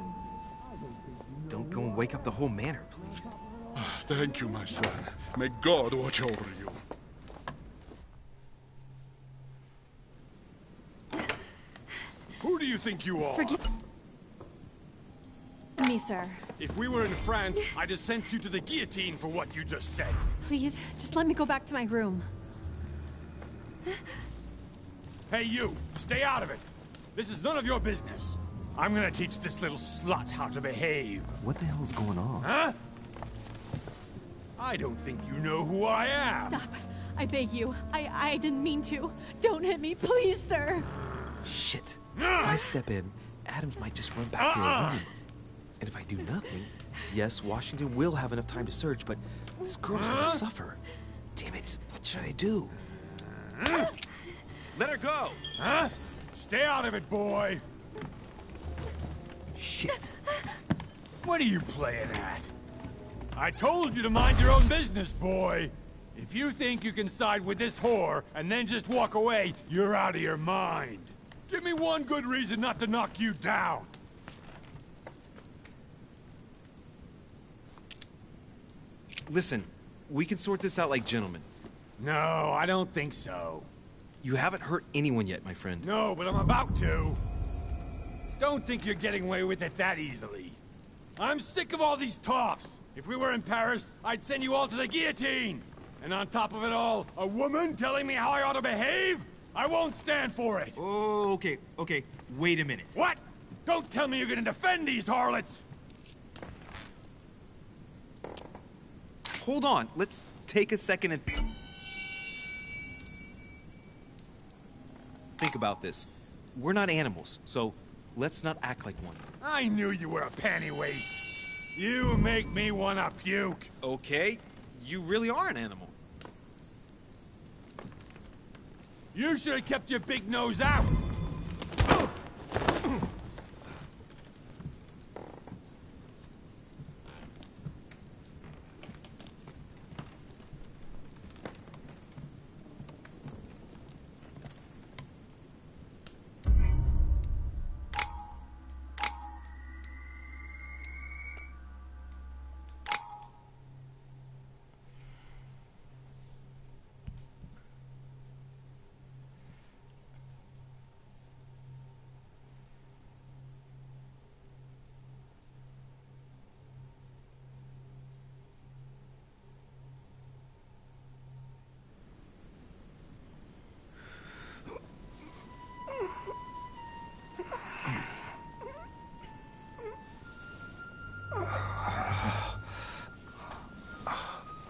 Don't go and wake up the whole manor, please. Thank you, my son. May God watch over you. Who do you think you are? Forgive me, sir. If we were in France, I'd have sent you to the guillotine for what you just said. Please, just let me go back to my room. Hey, you! Stay out of it! This is none of your business. I'm gonna teach this little slut how to behave. What the hell is going on? Huh? I don't think you know who I am. Stop. I beg you. I didn't mean to. Don't hit me, please, sir. Shit. If I step in, Adams might just run back to her room. And if I do nothing, yes, Washington will have enough time to search, but this girl's gonna suffer. Damn it, what should I do? Let her go! Huh? Stay out of it, boy! Shit. What are you playing at? I told you to mind your own business, boy! If you think you can side with this whore and then just walk away, you're out of your mind. Give me one good reason not to knock you down. Listen, we can sort this out like gentlemen. No, I don't think so. You haven't hurt anyone yet, my friend. No, but I'm about to. Don't think you're getting away with it that easily. I'm sick of all these toffs. If we were in Paris, I'd send you all to the guillotine. And on top of it all, a woman telling me how I ought to behave? I won't stand for it. Oh, okay. Wait a minute. What? Don't tell me you're gonna defend these harlots. Hold on, let's take a second and think about this. We're not animals, so let's not act like one. I knew you were a panty waste. You make me wanna puke. Okay, you really are an animal. You should have kept your big nose out.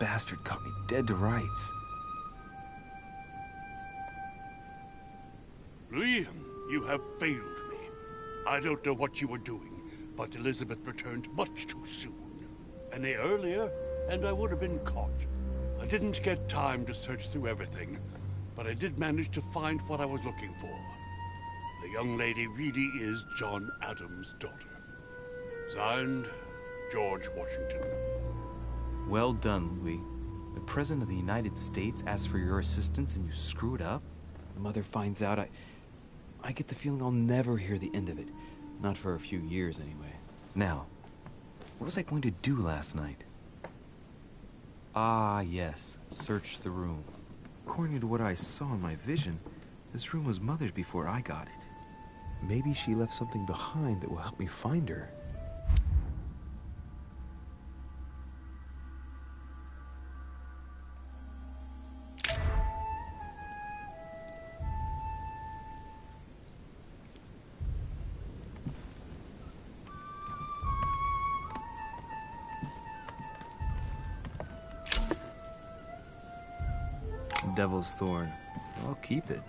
Bastard caught me dead to rights. Liam, you have failed me. I don't know what you were doing, but Elizabeth returned much too soon. An day earlier, and I would have been caught. I didn't get time to search through everything, but I did manage to find what I was looking for. The young lady really is John Adams' daughter. Signed, George Washington. Well done, Louis. The President of the United States asked for your assistance and you screw it up? Mother finds out, I get the feeling I'll never hear the end of it. Not for a few years, anyway. Now, what was I going to do last night? Ah, yes. Search the room. According to what I saw in my vision, this room was Mother's before I got it. Maybe she left something behind that will help me find her. Devil's Thorn. I'll keep it.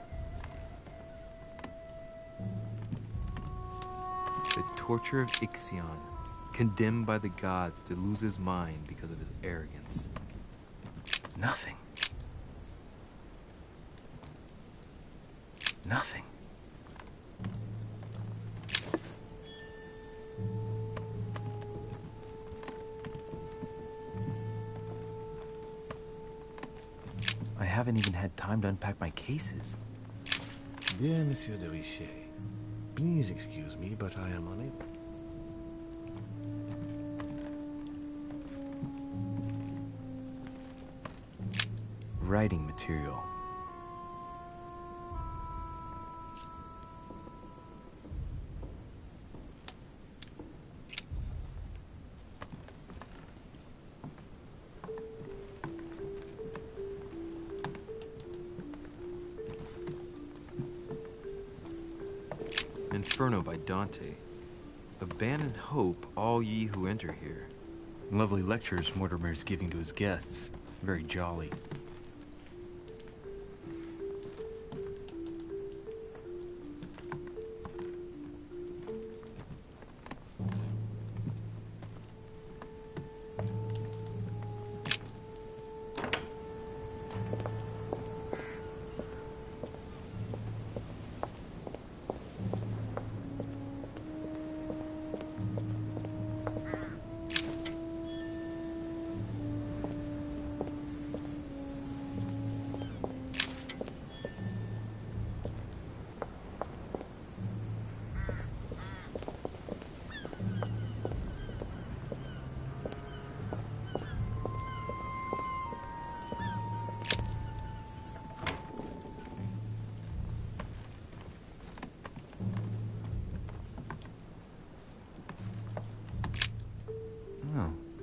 The torture of Ixion, condemned by the gods to lose his mind because of his arrogance. Nothing. Nothing. I haven't even had time to unpack my cases. Dear Monsieur de Richet, please excuse me, but I am unable. Writing material. Inferno by Dante. Abandon hope, all ye who enter here. Lovely lectures Mortimer's giving to his guests. Very jolly.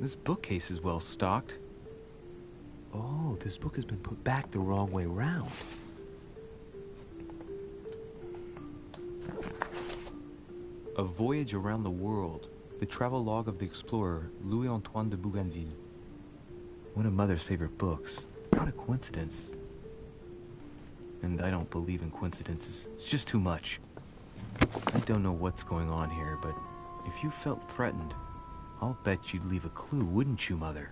This bookcase is well stocked. Oh, this book has been put back the wrong way round. A Voyage Around the World. The travelogue of the explorer Louis-Antoine de Bougainville. One of Mother's favorite books. What a coincidence. And I don't believe in coincidences. It's just too much. I don't know what's going on here, but if you felt threatened, I'll bet you'd leave a clue, wouldn't you, Mother?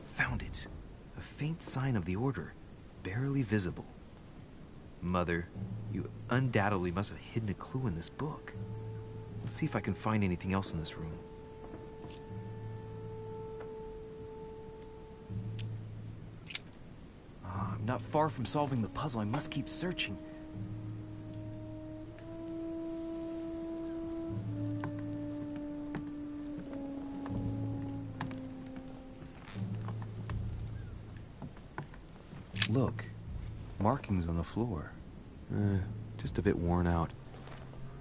Found it. A faint sign of the Order. Barely visible. Mother, you undoubtedly must have hidden a clue in this book. Let's see if I can find anything else in this room. I'm not far from solving the puzzle. I must keep searching. Look, markings on the floor. Just a bit worn out.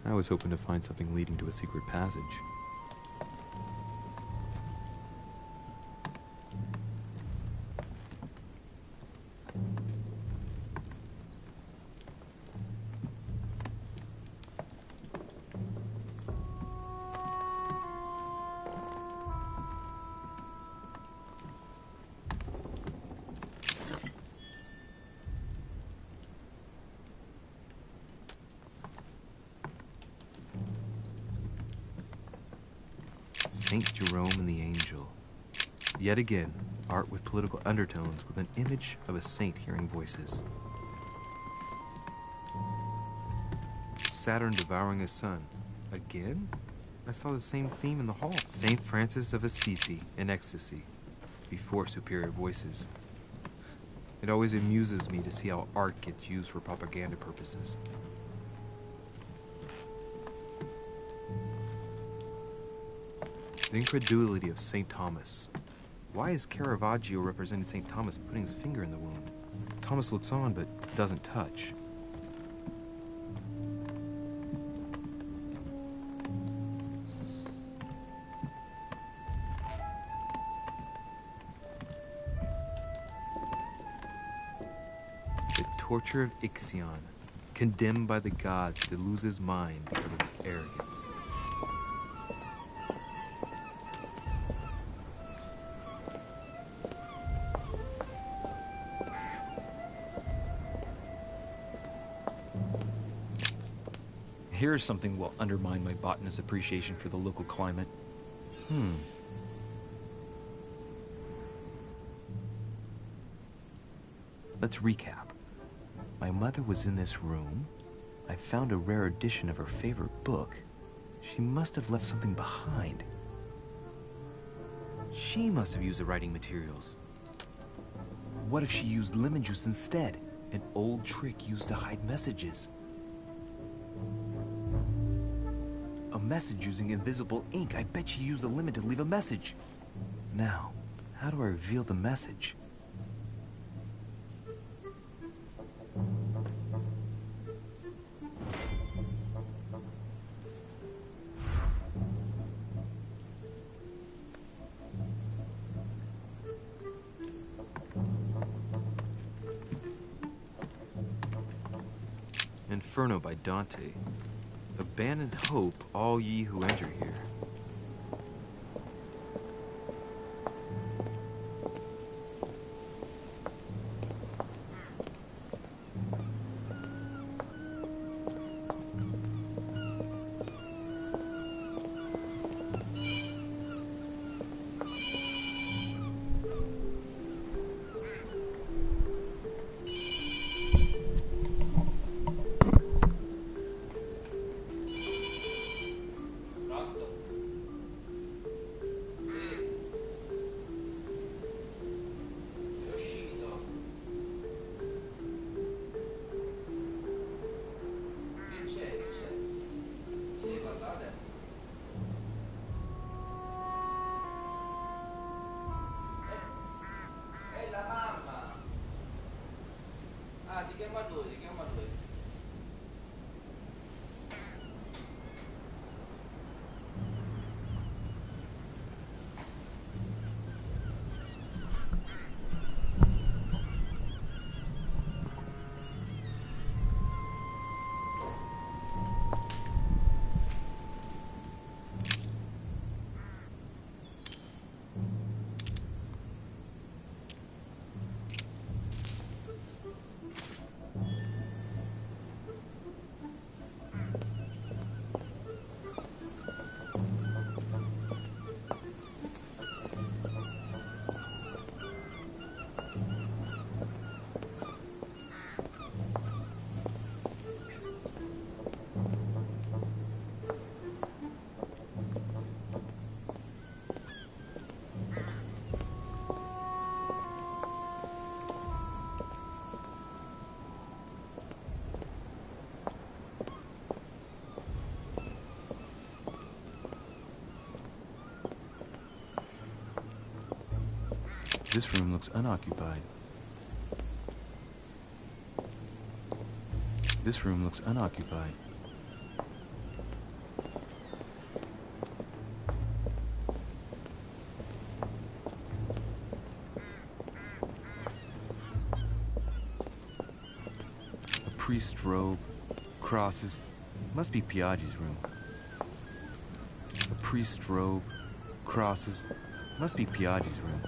I was hoping to find something leading to a secret passage. Saint Jerome and the Angel. Yet again, art with political undertones with an image of a saint hearing voices. Saturn devouring his son. Again? I saw the same theme in the hall. Saint Francis of Assisi in ecstasy, before superior voices. It always amuses me to see how art gets used for propaganda purposes. The incredulity of St. Thomas. Why is Caravaggio representing St. Thomas putting his finger in the wound? Thomas looks on but doesn't touch. torture of Ixion, condemned by the gods to lose his mind because of his arrogance. Here's something will undermine my botanist's appreciation for the local climate. Let's recap. My mother was in this room. I found a rare edition of her favorite book. She must have left something behind. She must have used the writing materials. What if she used lemon juice instead? An old trick used to hide messages. A message using invisible ink. I bet she used a lemon to leave a message. Now, how do I reveal the message? Inferno by Dante. Abandon hope, all ye who enter here. This room looks unoccupied. This room looks unoccupied. A priest's robe, crosses. Must be Piaggi's room. A priest's robe, crosses. Must be Piaggi's room.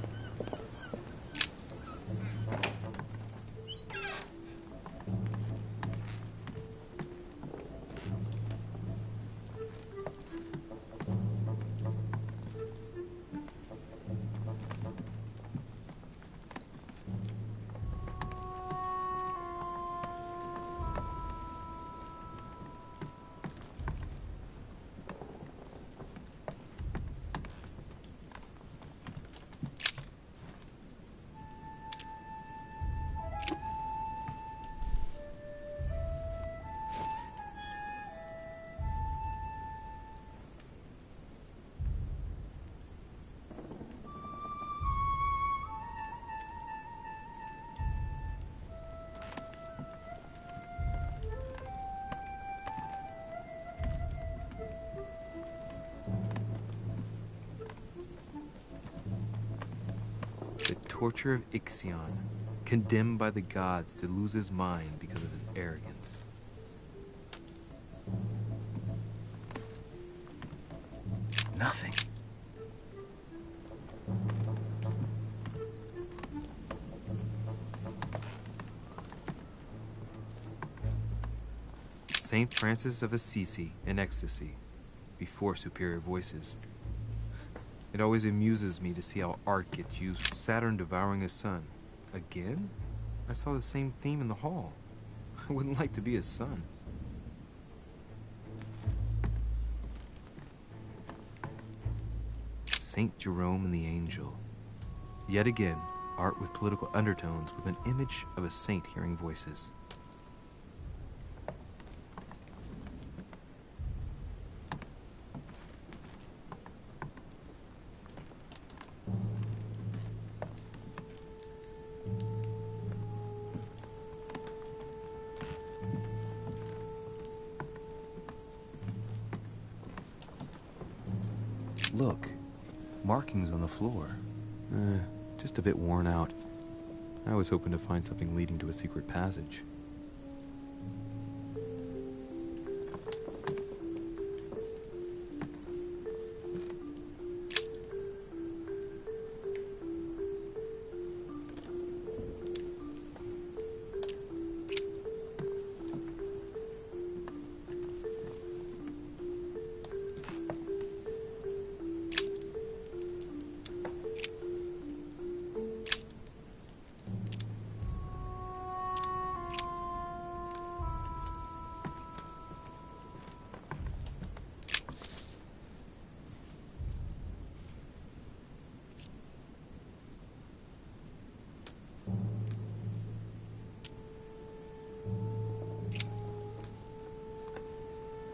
Torture of Ixion, condemned by the gods to lose his mind because of his arrogance. Nothing. Saint Francis of Assisi in ecstasy, before superior voices. It always amuses me to see how art gets used. Saturn devouring his son. Again? I saw the same theme in the hall. I wouldn't like to be his son. Saint Jerome and the Angel. Yet again, art with political undertones with an image of a saint hearing voices. Look, markings on the floor. Just a bit worn out. I was hoping to find something leading to a secret passage.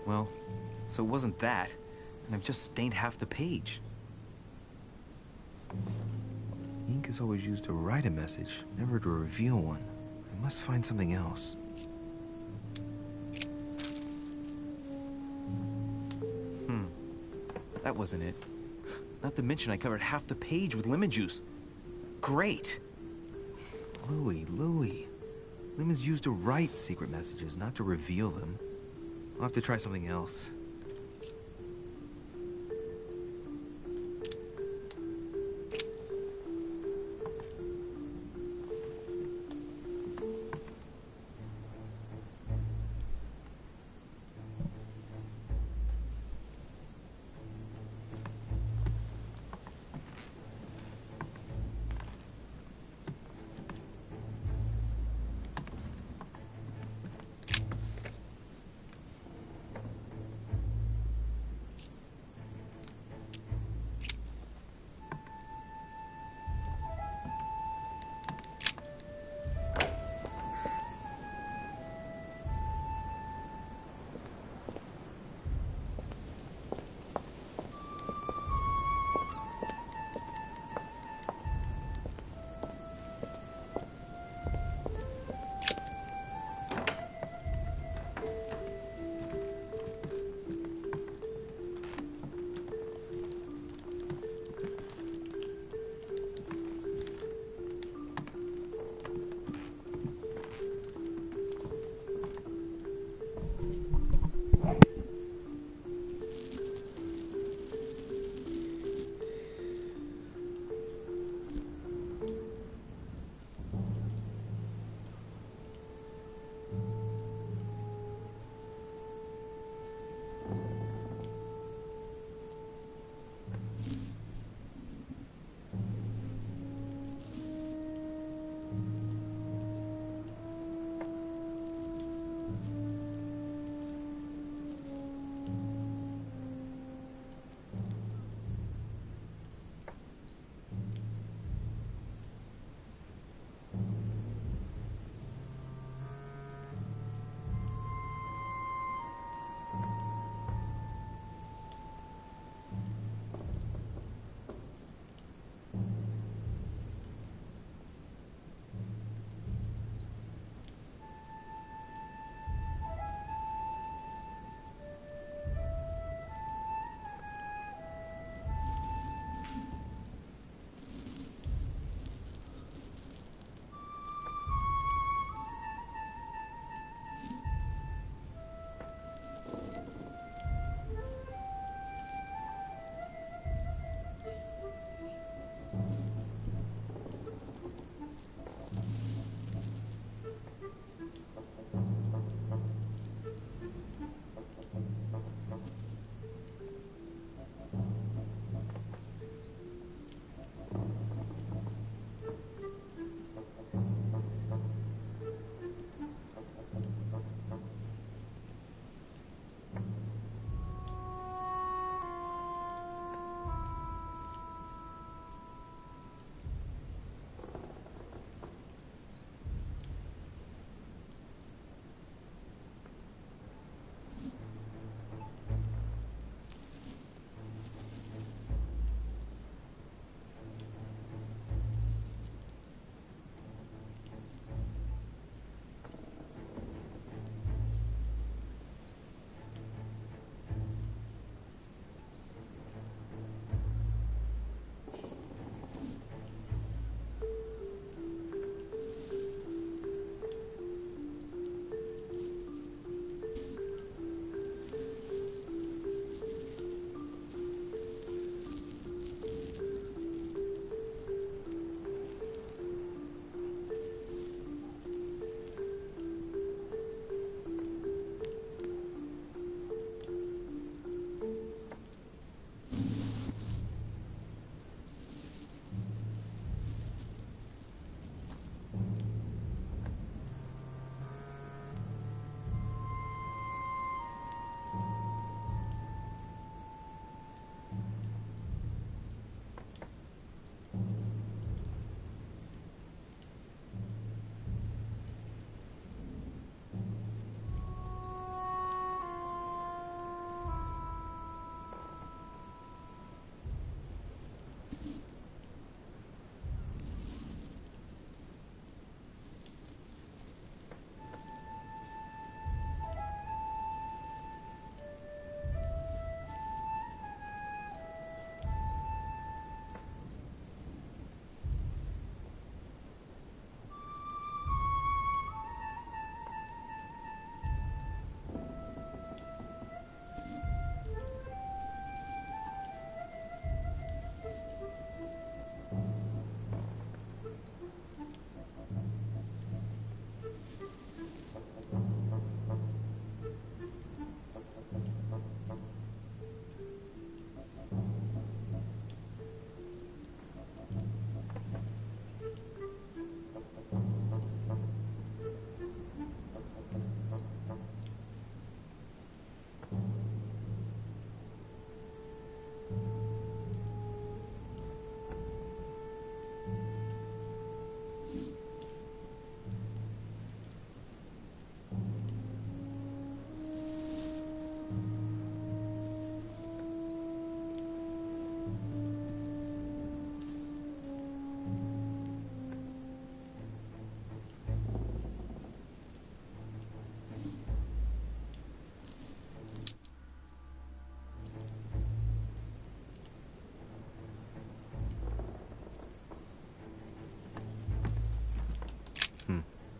Well, so it wasn't that, and I've just stained half the page. Ink is always used to write a message, never to reveal one. I must find something else. That wasn't it. Not to mention I covered half the page with lemon juice. Great. Louis. Lemon's used to write secret messages, not to reveal them. I'll have to try something else.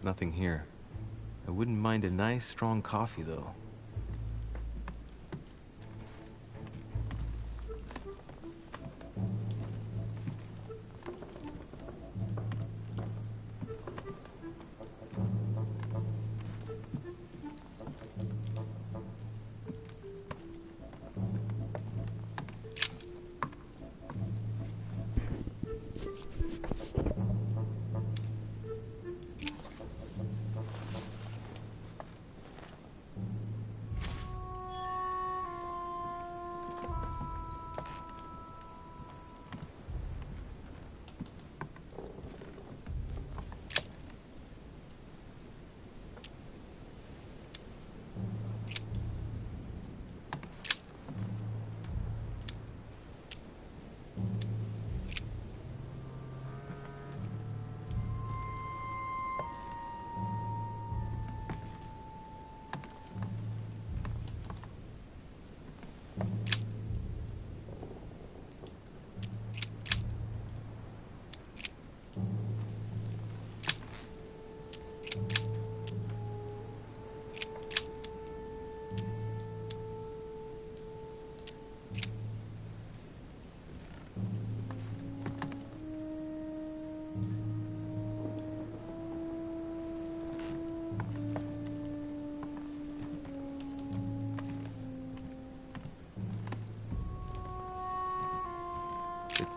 Nothing here. I wouldn't mind a nice, strong coffee, though.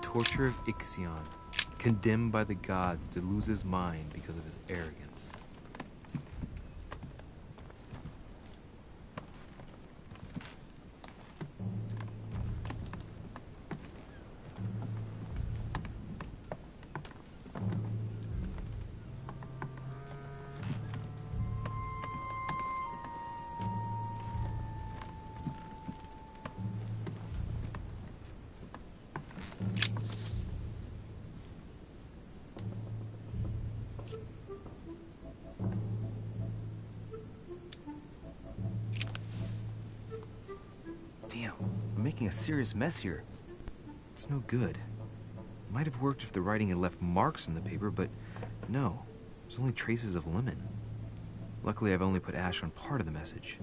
Torture of Ixion, condemned by the gods to lose his mind because of his arrogance. Damn, I'm making a serious mess here. It's no good. Might have worked if the writing had left marks in the paper, but no. There's only traces of lemon. Luckily, I've only put ash on part of the message.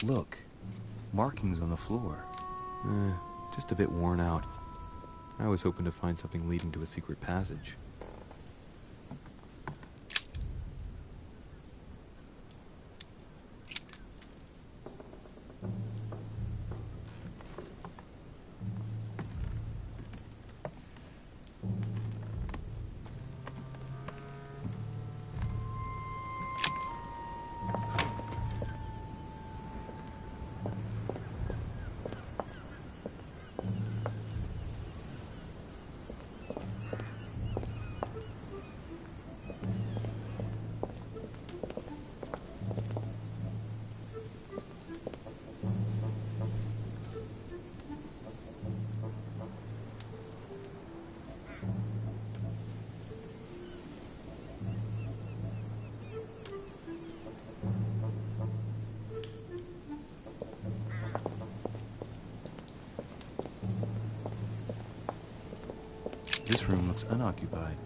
Look, markings on the floor. Just a bit worn out. I was hoping to find something leading to a secret passage. This room looks unoccupied.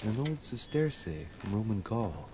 An old sesterce from Roman Gaul.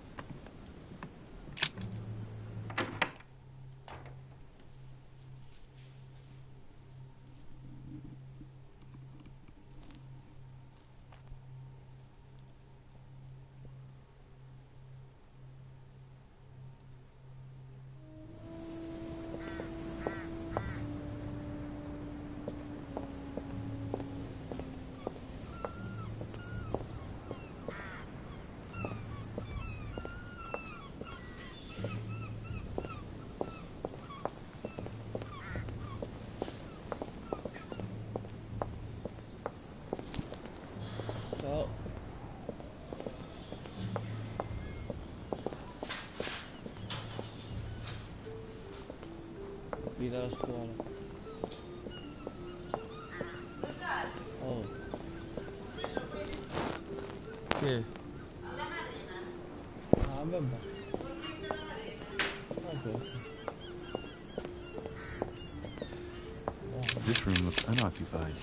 Ciao. Vita alla scuola. Oh. Che? Ah, vabbè. This room looks unoccupied.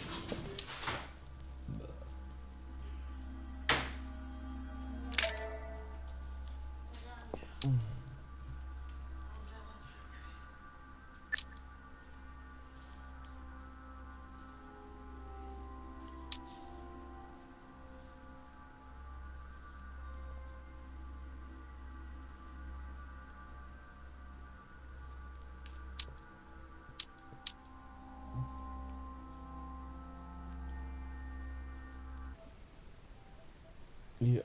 Io